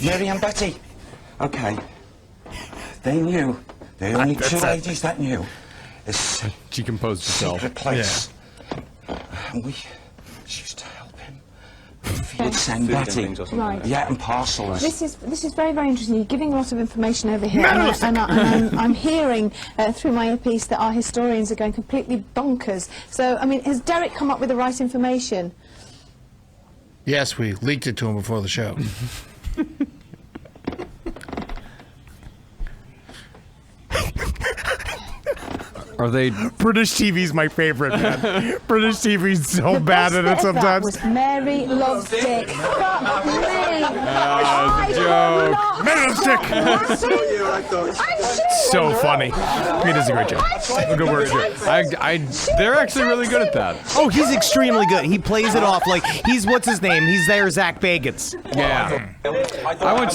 Mary and Betty. Okay. They knew. The only two ladies that knew. This She composed herself. secret place. And she used to help him. We'd send Food and Betty. things or something. Right. Yeah, and parcels. This is very, very interesting. You're giving a lot of information over here, Marvelous. and I'm hearing through my earpiece that our historians are going completely bonkers. So, I mean, has Derek come up with the right information? Yes, we leaked it to him before the show. Are they? British TV's my favorite, man. British TV's so bad at it Best bit of that sometimes. was Mary loves Dick. Fuck me. joke. Mary loves Dick. So funny. He does a great job. Good work. They're actually really good at that. Oh, he's extremely good. He plays it off like he's what's his name? He's there, Zach Bagans. Yeah. I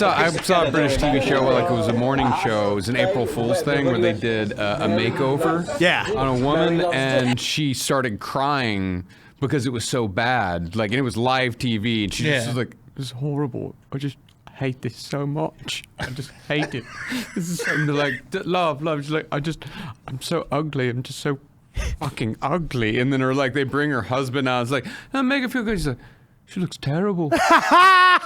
saw a British TV show where, like, it was a morning show. It was an April Fool's thing where they did a makeover Yeah. on a woman, and she started crying because it was so bad. Like, and it was live TV, and she just was like, "This is horrible. I just hate this so much. I just hate it. This is something to, like, love. She's like, I'm so ugly. I'm just so fucking ugly." And then they bring her husband out. It's like, "Oh, make her feel good." She's like, "She looks terrible.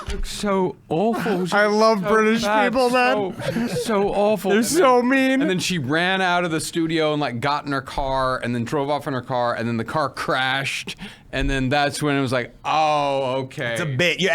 She looks so awful. I love British people, man. So awful. They're so mean. And then she ran out of the studio and, like, got in her car and then drove off in her car, and then the car crashed. And then that's when it was like, oh, okay. It's a bit. You're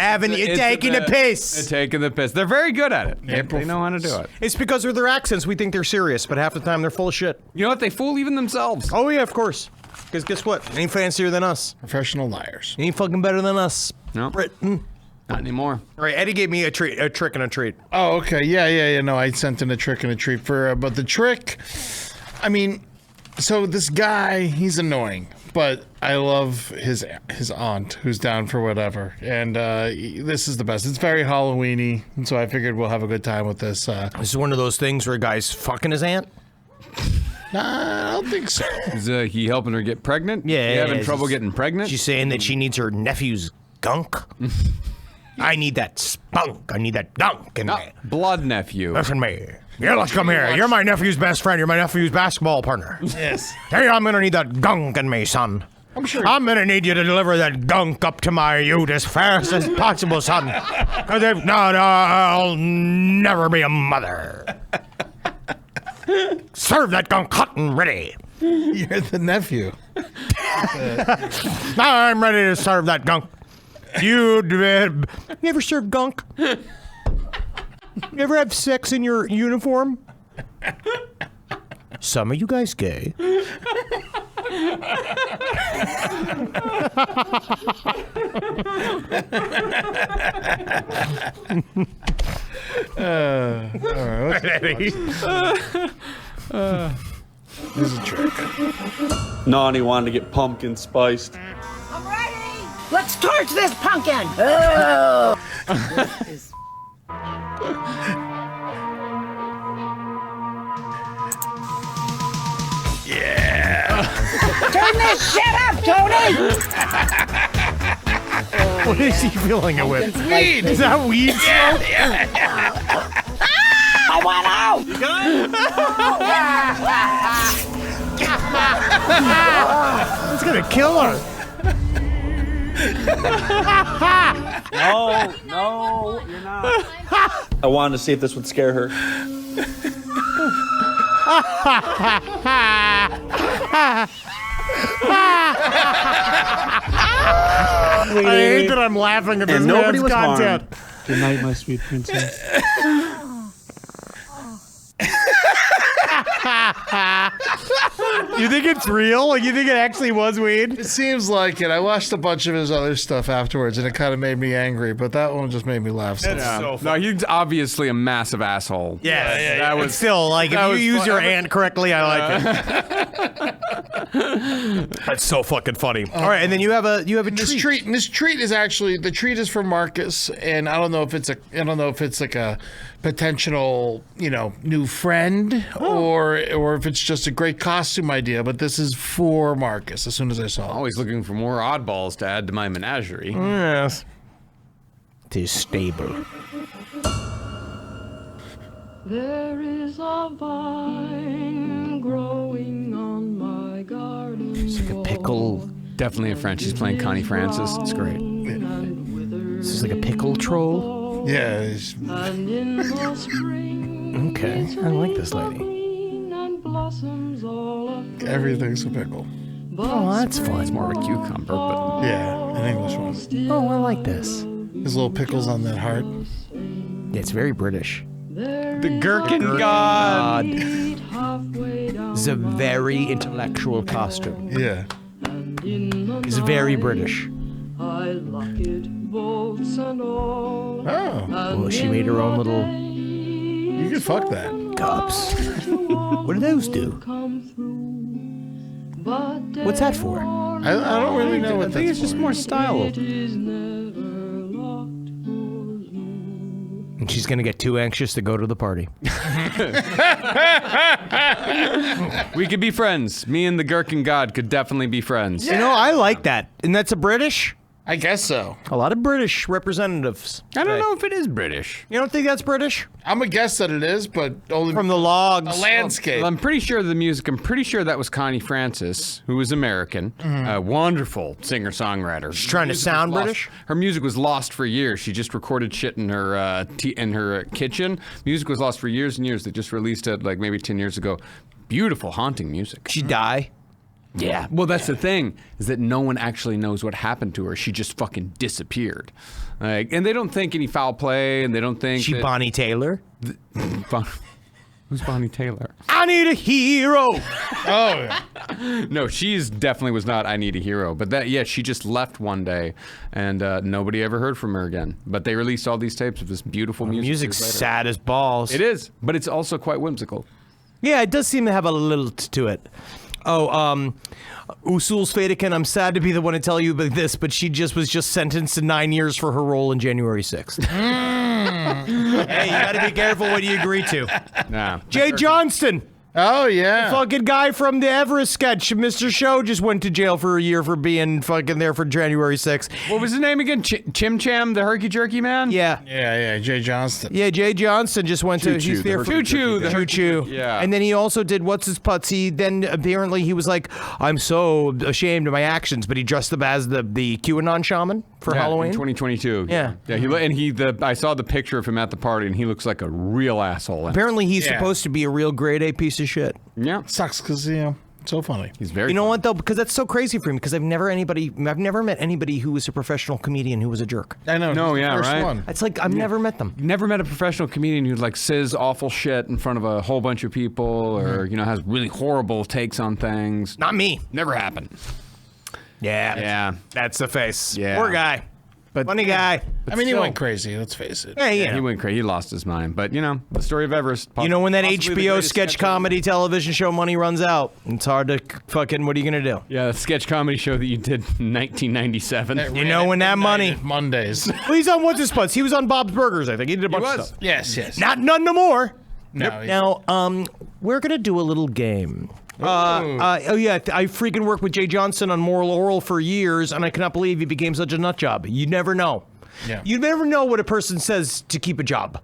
taking the They're piss. taking the piss. They're very good at it. They know how to do it. It's because of their accents. We think they're serious, but half the time they're full of shit. You know what? They fool even themselves. Oh yeah, of course. Because guess what? Ain't fancier than us. Professional liars. Ain't fucking better than us. No. Britain. Not anymore. All right, Eddie gave me a trick and a treat. Oh, okay. Yeah. No, I sent in a trick and a treat for, but the trick, I mean, so this guy, he's annoying, but I love his aunt who's down for whatever, and this is the best. It's very Halloween-y, and so I figured we'll have a good time with this. This is one of those things where a guy's fucking his aunt. Nah, I don't think so. Is he helping her get pregnant? Yeah. You having trouble getting pregnant? She's saying that she needs her nephew's gunk. I need that spunk. I need that gunk in me. Blood nephew. Listen to me. Yeah, let's come here. You're my nephew's best friend. You're my nephew's basketball partner. Yes. Hey, I'm gonna need that gunk in me, son. I'm sure. I'm gonna need you to deliver that gunk up to my ute as fast as possible, son. Because if not, I'll never be a mother. Serve that gunk hot and ready. You're the nephew. I'm ready to serve that gunk. You ever serve gunk? You ever have sex in your uniform? Some of you guys gay. All right. Here's a trick. Nani wanted to get pumpkin spiced. I'm ready! Let's torch this pumpkin! Oh! Yeah! Turn this shit up, Tony! What is he filling it with? Weed! Is that weed smoke? I want out! You good? It's gonna kill her. No, you're not. I wanted to see if this would scare her. I hate that I'm laughing at this And nobody man's was content. harmed. Good night, my sweet princess. You think it's real? Like, you think it actually was weed? It seems like it. I watched a bunch of his other stuff afterwards, and it kind of made me angry. But that one just made me laugh. So No, he's obviously a massive asshole. Yeah. That was Still, like, if that you was use fun. your ant correctly, I like it. That's so fucking funny. All right, and then you have a treat. This treat is actually the treat is for Marcus, and I don't know if it's like a potential new friend or if it's just a great costume idea. But this is for Marcus. As soon as I saw it, Always looking for more oddballs to add to my menagerie. Yes. Tis stable. There is a vine growing on my garden. It's like a pickle. Definitely a French. She's playing Connie Francis. It's great. This is like a pickle troll. Yeah. And in the spring, Okay, I like this lady. and blossoms all of Everything's a pickle. Oh, that's fun. It's more of a cucumber, but Yeah, an English one. Oh, I like this. His little pickles on that heart. Yeah, it's very British. the Gherkin God. This is a very intellectual costume. Yeah. It's very British. I lock it, bolts and all. Oh. Well, she made her own little You can fuck that. cups. What do those do? What's that for? I don't really know what I think that's it's just for. more style. And she's gonna get too anxious to go to the party. We could be friends. Me and the Gherkin God could definitely be friends. You know, I like that. And that's a British? I guess so. A lot of British representatives. I don't know if it is British. You don't think that's British? I'm gonna guess that it is, but only From the logs. the landscape. Well, I'm pretty sure the music, I'm pretty sure that was Connie Francis, who was American, a wonderful singer-songwriter. She's trying to sound British? Her music was lost for years. She just recorded shit in her kitchen. Music was lost for years and years. They just released it like maybe 10 years ago. Beautiful, haunting music. She die? Yeah. Well, that's the thing, is that no one actually knows what happened to her. She just fucking disappeared. Like, and they don't think any foul play, and they don't think She that- Bonnie Taylor? Who's Bonnie Taylor? I need a hero. Oh, yeah. No, she's definitely was not I Need a Hero. But that, yeah, she just left one day, and nobody ever heard from her again. But they released all these tapes of this beautiful music. Music's years later. sad as balls. It is, but it's also quite whimsical. Yeah, it does seem to have a lilt to it. Oh, Usul's Fatican, I'm sad to be the one to tell you about this, but she was just sentenced to 9 years for her role in January 6th. Hey, you gotta be careful what you agree to. Nah. Jay Johnston, Oh, yeah. fucking guy from the Everest sketch, Mr. Show, just went to jail for a year for being fucking there for January 6th. What was his name again? Chim Cham, the herky jerky man? Yeah. Yeah, Jay Johnston. Yeah, Jay Johnston just went to. He's there for Choo-choo, the herky Choo-choo. jerky. Yeah. And then he also did What's His Putts. He then apparently he was like, I'm so ashamed of my actions, but he dressed up as the QAnon shaman for Halloween. In 2022. Yeah. I saw the picture of him at the party, and he looks like a real asshole. Apparently he's supposed to be a real grade A piece of shit. Yeah. Sucks because, so funny. He's very. You know what though? Because that's so crazy for me. Because I've never met anybody who was a professional comedian who was a jerk. I know. No, he's the yeah, first right. one. It's like I've never met them. Never met a professional comedian who like says awful shit in front of a whole bunch of people, or has really horrible takes on things. Not me. Never happened. Yeah. That's the face. Yeah. Poor guy. But Funny guy. I mean, he still. went crazy. Let's face it. Yeah, He went crazy. He lost his mind. But the story of Everest. You know when that possibly the HBO greatest sketch comedy television show money runs out, it's hard to fucking. What are you gonna do? Yeah, the sketch comedy show that you did in 1997. You know when that money. Mondays. Well, he's on What's His Putts. He was on Bob's Burgers, I think. He did a bunch of was. stuff. Yes. None no more. No. Now, we're gonna do a little game. I freaking worked with Jay Johnson on Moral Oral for years, and I cannot believe he became such a nut job. You never know. Yeah. You never know what a person says to keep a job.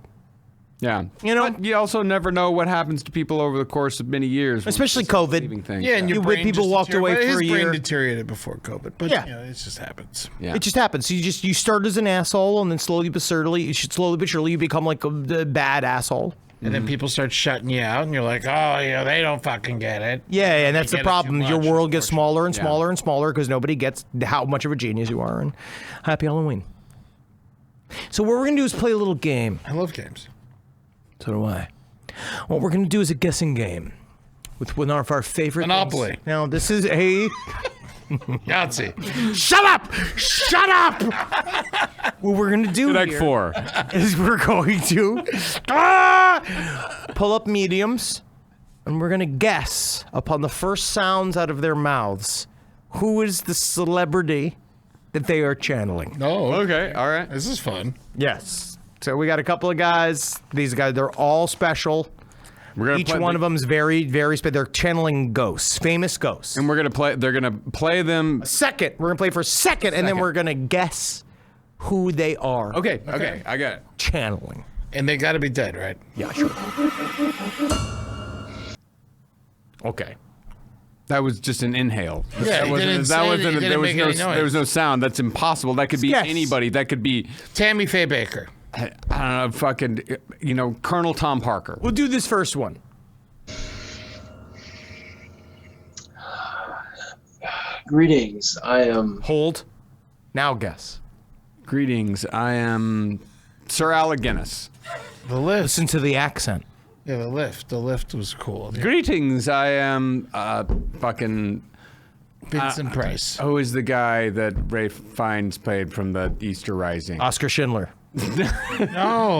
Yeah. You know? But you also never know what happens to people over the course of many years. Especially COVID. Things. Yeah, and your You brain people just walked away deteriorated. for a His brain year. deteriorated before COVID, but Yeah. you know, it just happens. Yeah. It just happens. So you start as an asshole, and then slowly but surely you become like a bad asshole. And then people start shutting you out, and you're like, oh, yeah, they don't fucking get it. Yeah, and that's They the get it too problem. Your much, world gets smaller and Yeah. smaller and smaller because nobody gets how much of a genius you are. And happy Halloween. So what we're gonna do is play a little game. I love games. So do I. What we're gonna do is a guessing game with one of our favorite Monopoly. things. Now this is a Yahtzee. Shut up! Shut up! What we're gonna do Like here 4. is we're going to pull up mediums, and we're gonna guess upon the first sounds out of their mouths who is the celebrity that they are channeling. No. Okay. All right. This is fun. Yes. So we got a couple of guys. These guys, they're all special. We're gonna Each play one of them is very, very special. They're channeling ghosts, famous ghosts. And we're gonna play. They're gonna play them. Second, we're gonna play for a second, and then we're gonna guess who they are. Okay. I got it. Channeling. And they got to be dead, right? Yeah, sure. Okay. That was just an inhale. Yeah, he didn't say it, he didn't there was make no any noise. there was no sound. That's impossible. That could be Yes. anybody. That could be Tammy Faye Baker. I don't know, fucking Colonel Tom Parker. We'll do this first one. Greetings. I am. Hold. Now guess. Greetings. I am Sir Alec Guinness. The lift. Listen to the accent. Yeah, the lift. The lift was cool. Yeah. Greetings. I am fucking. Vincent Price. Who is the guy that Ray Fiennes played from the Easter Rising? Oscar Schindler. No,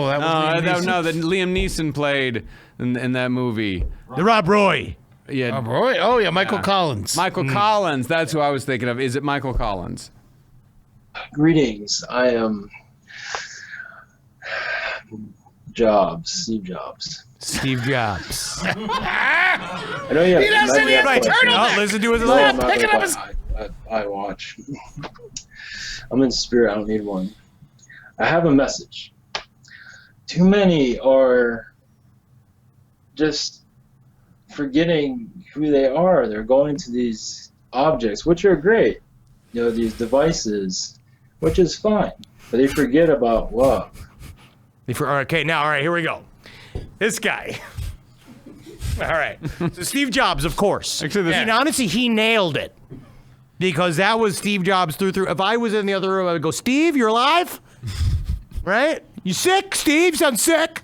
that was that Liam Neeson played in that movie. The Rob Roy. Yeah. Oh, boy. Oh, yeah, Michael Collins. Michael Collins. That's who I was thinking of. Is it Michael Collins? Greetings. I am. Steve Jobs. Steve Jobs. I know you have. He doesn't you have have a turtleneck. Oh, listen to his questions. laugh. I'm picking up his- I watch. I'm in spirit. I don't need one. I have a message. Too many are just forgetting who they are. They're going to these objects, which are great. These devices, which is fine. But they forget about love. Okay, now, all right, here we go. This guy. All right. So Steve Jobs, of course. Actually, And honestly, he nailed it. Because that was Steve Jobs through. If I was in the other room, I would go, Steve, you're alive? Right? You sick, Steve? Sound sick?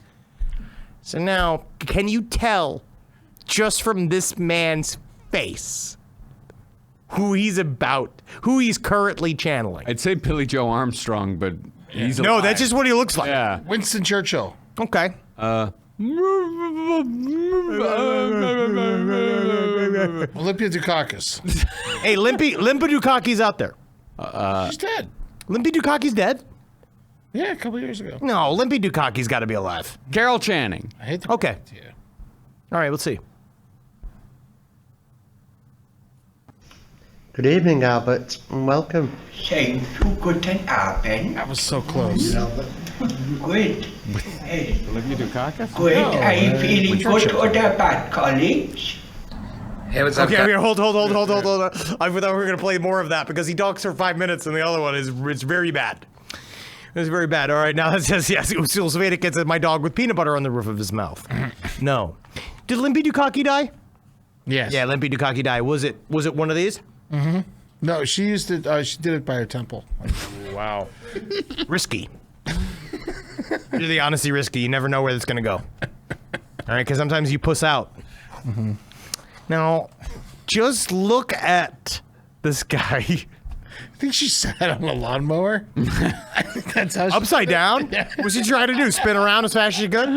So now, can you tell, just from this man's face, who he's about, who he's currently channeling? I'd say Billy Joe Armstrong, but he's No, alive. that's just what he looks like. Yeah. Winston Churchill. Okay. Olympia Dukakis. Hey, Limpa Dukaki's out there. She's dead. Limpa Dukaki's dead? Yeah, a couple years ago. No, Limpa Dukaki's got to be alive. Carol Channing. I hate to Okay. Yeah. All right, let's see. Good evening, Albert, and welcome. Saying guten Abend. That was so close. Good. Hey, Olivia Dukakis? good. No, Are you feeling Winston good Churchill. or bad, colleagues? Hey, what's up? Okay, here, hold on. I thought we were going to play more of that because he talks for 5 minutes and the other one it's very bad. It's very bad. All right, now it says, yes, Sylvania gets my dog with peanut butter on the roof of his mouth. No. Did Limpa Dukaki die? Yes. Yeah, Limpa Dukaki died. Was it one of these? Mm-hmm. No, she used it. She did it by her temple. Wow. Risky. Really, honestly, risky. You never know where it's going to go. All right, because sometimes you puss out. Mm-hmm. Now, just look at this guy. I think she sat on a lawnmower. I think that's how she Upside down? What's she trying to do? Spin around as fast as she could?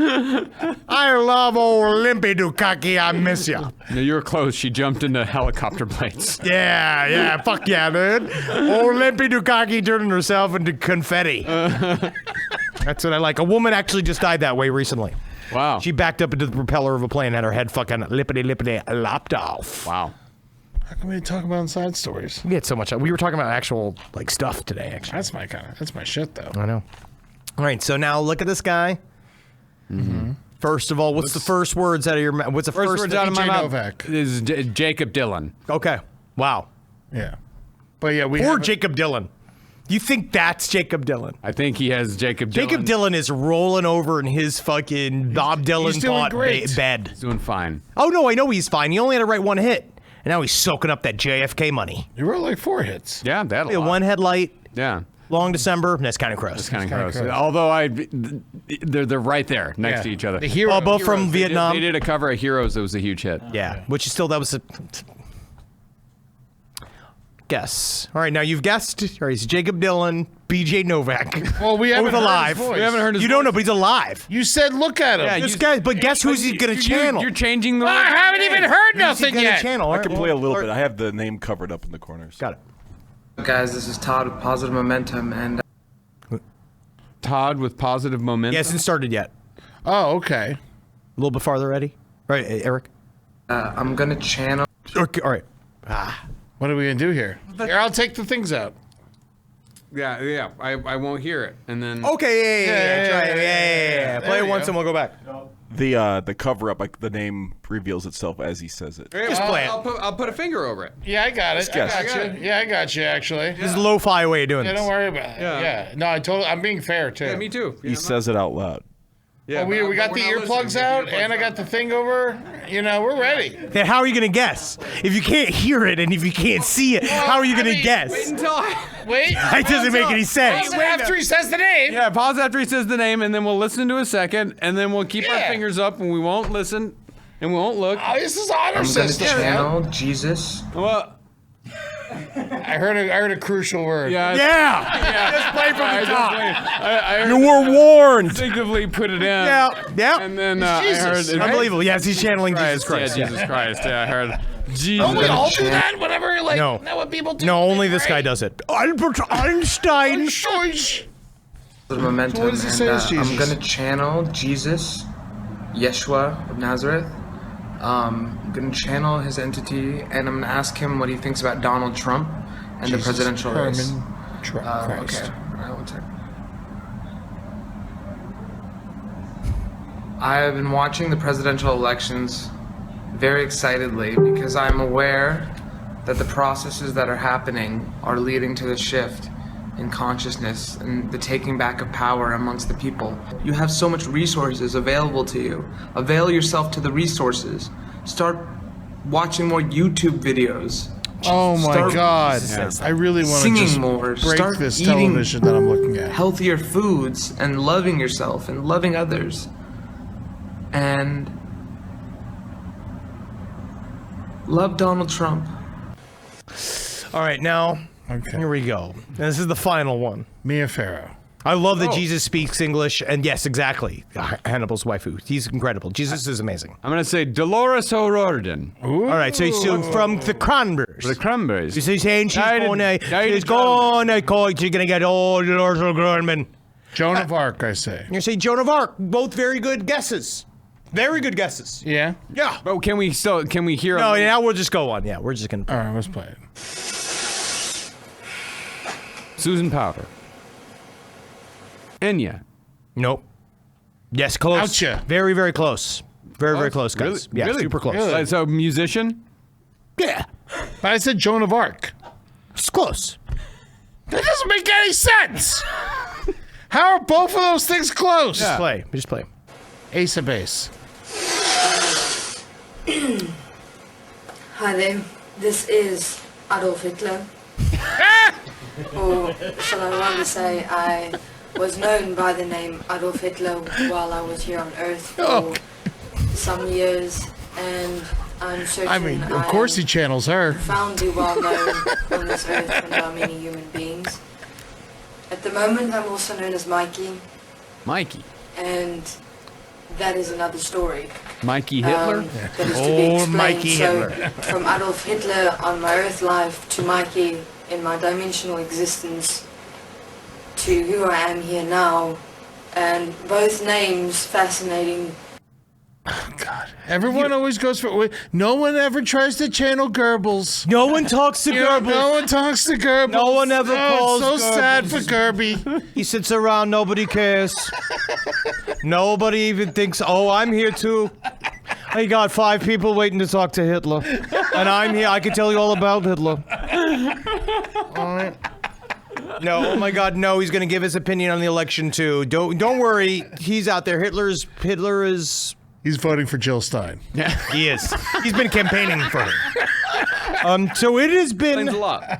I love old Limpy Dukaki. I miss ya. No, you were close. She jumped into helicopter blades. Yeah. Fuck yeah, dude. Old Limpy Dukaki turning herself into confetti. That's what I like. A woman actually just died that way recently. Wow. She backed up into the propeller of a plane and had her head fucking lippity lopped off. Wow. How come we didn't talk about inside stories? We had so much. We were talking about actual like stuff today, actually. That's my shit though. I know. All right, so now look at this guy. First of all, what's the first words out of your mouth? What's the First first words out of my mouth Novak. is Jacob Dylan. Okay. Wow. Yeah. But yeah, Or Jacob Dylan. You think that's Jacob Dylan? I think he has Jacob Dylan. Jacob Dylan is rolling over in his fucking Bob Dylan thought bed. He's doing fine. Oh, no, I know he's fine. He only had to write one hit. And now he's soaking up that JFK money. You wrote like 4 hits. Yeah, that Yeah, One Headlight. Yeah. Long December. That's kind of gross. That's kind of gross. Although they're right there next to each other. The Hero. Both from They Vietnam. did a cover of Heroes that was a huge hit. Yeah, which is still, that was a... Guess. All right, now you've guessed. All right, it's Jacob Dylan, BJ Novak. Well, we haven't Both heard alive. his voice. We haven't heard his You don't know, but he's alive. You said look at him. Yeah, This guy, but guess who's he going to channel? You're changing the. I haven't even heard nothing gonna yet. channel? I can play a little bit. I have the name covered up in the corners. Got it. Guys, this is Todd with Positive Momentum, and Todd with Positive Momentum. He hasn't started yet. Oh, okay. A little bit farther, Eddie. Right, Eric? I'm gonna channel. Okay, all right. What are we going to do here? Here, I'll take the things out. Yeah. I won't hear it, and then. Okay, yeah. Play There it you once go. and we'll go back. The cover up, like the name reveals itself as he says it. Just play it. I'll put a finger over it. Yeah, I got it. I guess. got you. Yeah, I got you, actually. This is a lo-fi way of doing Yeah, this. don't worry about it. Yeah. No, I'm being fair, too. Yeah, me too. He says it out loud. Yeah, we got the earplugs out, and I got the thing over. You know, we're ready. Then how are you going to guess? If you can't hear it and if you can't see it, how are you going to guess? Wait until Wait. It doesn't make any sense. After he says the name. Yeah, pause after he says the name, and then we'll listen to a second, and then we'll keep our Yeah. fingers up, and we won't listen, and we won't look. Oh, this is honor I'm gonna system. channel Jesus. Well, I heard a crucial word. yeah. Just play from the top. I You were warned. instinctively put it in. Yeah. And then I Jesus, heard. Unbelievable. Yes, he's channeling Jesus Christ. Yeah, Jesus Christ. Yeah, I heard. Jesus. Don't we all do that? Whatever, like, No. know what people do? No, only this guy does it. Albert Einstein. Choice. Positive Momentum, So what does he say is and I'm Jesus? gonna channel Jesus, Yeshua of Nazareth. I'm gonna channel his entity, and I'm gonna ask him what he thinks about Donald Trump and the presidential race. Trump. Christ. Okay. All right, one second. I have been watching the presidential elections very excitedly because I'm aware that the processes that are happening are leading to the shift in consciousness and the taking back of power amongst the people. You have so much resources available to you. Avail yourself to the resources. Start watching more YouTube videos. Oh my Start God! I really want to singing just more. break Start this eating television that I'm looking at. healthier foods and loving yourself and loving others. And love Donald Trump. All right, now, Okay. here we go. This is the final one. Mia Farrow. I love that Jesus speaks English, and yes, exactly. Hannibal's waifu. He's incredible. Jesus is amazing. I'm going to say Dolores O'Riordan. All right, so from the Cranberries. The Cranberries. She's saying she's Died in- gonna died in she's gonna get all the Lord Grunman. Joan of Arc, I say. You say Joan of Arc. Both very good guesses. Very good guesses. Yeah. Yeah. But can we hear? No, now we'll just go on. Yeah, we're just gonna. All right, let's play it. Susan Powder. Enya. Nope. Yes, close. Oucha. Very, very close. Very close, guys. Really? Yeah, Really? super close. Really? So musician. Yeah, But I said Joan of Arc. it's close. That doesn't make any sense. How are both of those things close? Just play. Just play. Ace of Base. Hi there, this is Adolf Hitler. Or shall I rather say I was known by the name Adolf Hitler while I was here on Earth for some years, and I'm certain I mean, of course he channels her. profoundly well known on this earth and by many human beings. At the moment I'm also known as Mikey, Mikey. and that is another story. Mikey Hitler. That is to be explained. Mikey So, Hitler. from Adolf Hitler on my Earth life to Mikey in my dimensional existence to who I am here now, and both names fascinating. Everyone always goes for. No one ever tries to channel Goebbels. No one talks to Goebbels. No one talks to Goebbels. No one ever calls It's so Goebbels. sad for Gerby. He sits around, nobody cares. Nobody even thinks, oh, I'm here too. I got 5 people waiting to talk to Hitler. And I'm here, I can tell you all about Hitler. All right. No, oh my God, no, he's going to give his opinion on the election too. Don't worry, he's out there. Hitler is... He's voting for Jill Stein. Yeah, he is. He's been campaigning for her. So it has been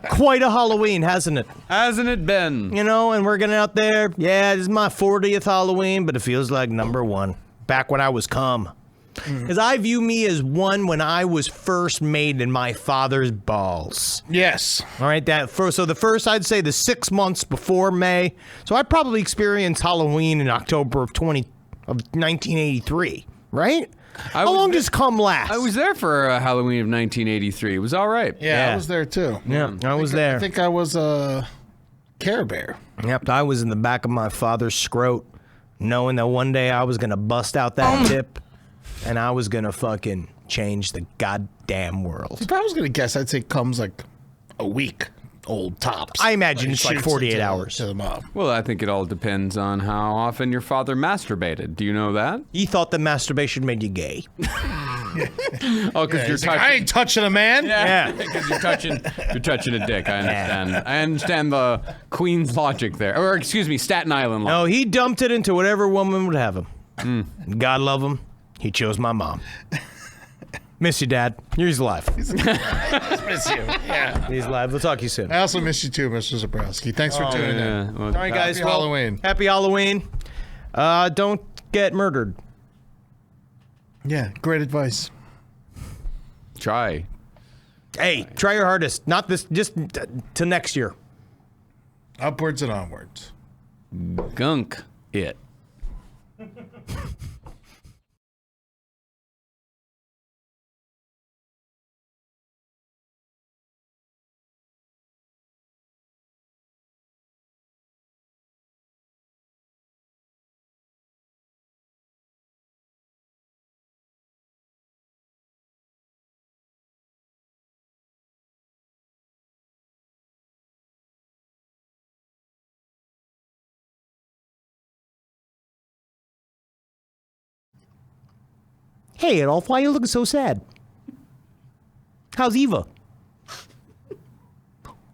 quite a Halloween, hasn't it? Hasn't it been? You know, and we're getting out there. Yeah, this is my 40th Halloween, but it feels like number 1. Back when I was cum. Because I view me as one when I was first made in my father's balls. Yes. All right, so the first, I'd say the 6 months before May. So I probably experienced Halloween in October of 1983. Right? How long does cum last? I was there for Halloween of 1983. It was all right. Yeah, I was there too. Yeah, I was there. I think I was a Care Bear. Yep, I was in the back of my father's scrot, knowing that one day I was going to bust out that tip, and I was going to fucking change the goddamn world. If I was going to guess, I'd say cum's like a week old tops. I imagine it's like shoots 48 it hours. to the mob. Well, I think it all depends on how often your father masturbated. Do you know that? He thought that masturbation made you gay. Oh, because you're he's like, touching. I ain't touching a man. Yeah, because you're touching a dick. I understand. I understand the Queen's logic there, or excuse me, Staten Island logic. No, he dumped it into whatever woman would have him. God love him. He chose my mom. Miss you, Dad. He's alive. Miss you. Yeah. He's alive. We'll talk to you soon. I also miss you too, Mr. Zabrowski. Thanks for tuning in. All right, guys. Happy Halloween. Happy Halloween. Don't get murdered. Yeah, great advice. Try. Hey, try your hardest. Not this, just to next year. Upwards and onwards. Gunk it. Hey, Adolf, why are you looking so sad? How's Eva?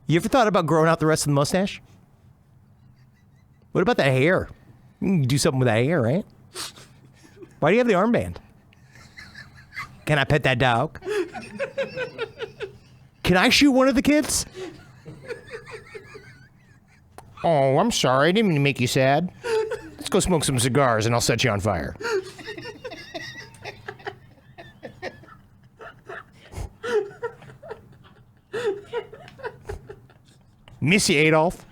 You ever thought about growing out the rest of the mustache? What about that hair? You can do something with that hair, right? Why do you have the armband? Can I pet that dog? Can I shoot one of the kids? Oh, I'm sorry. I didn't mean to make you sad. Let's go smoke some cigars and I'll set you on fire. Miss you, Adolf.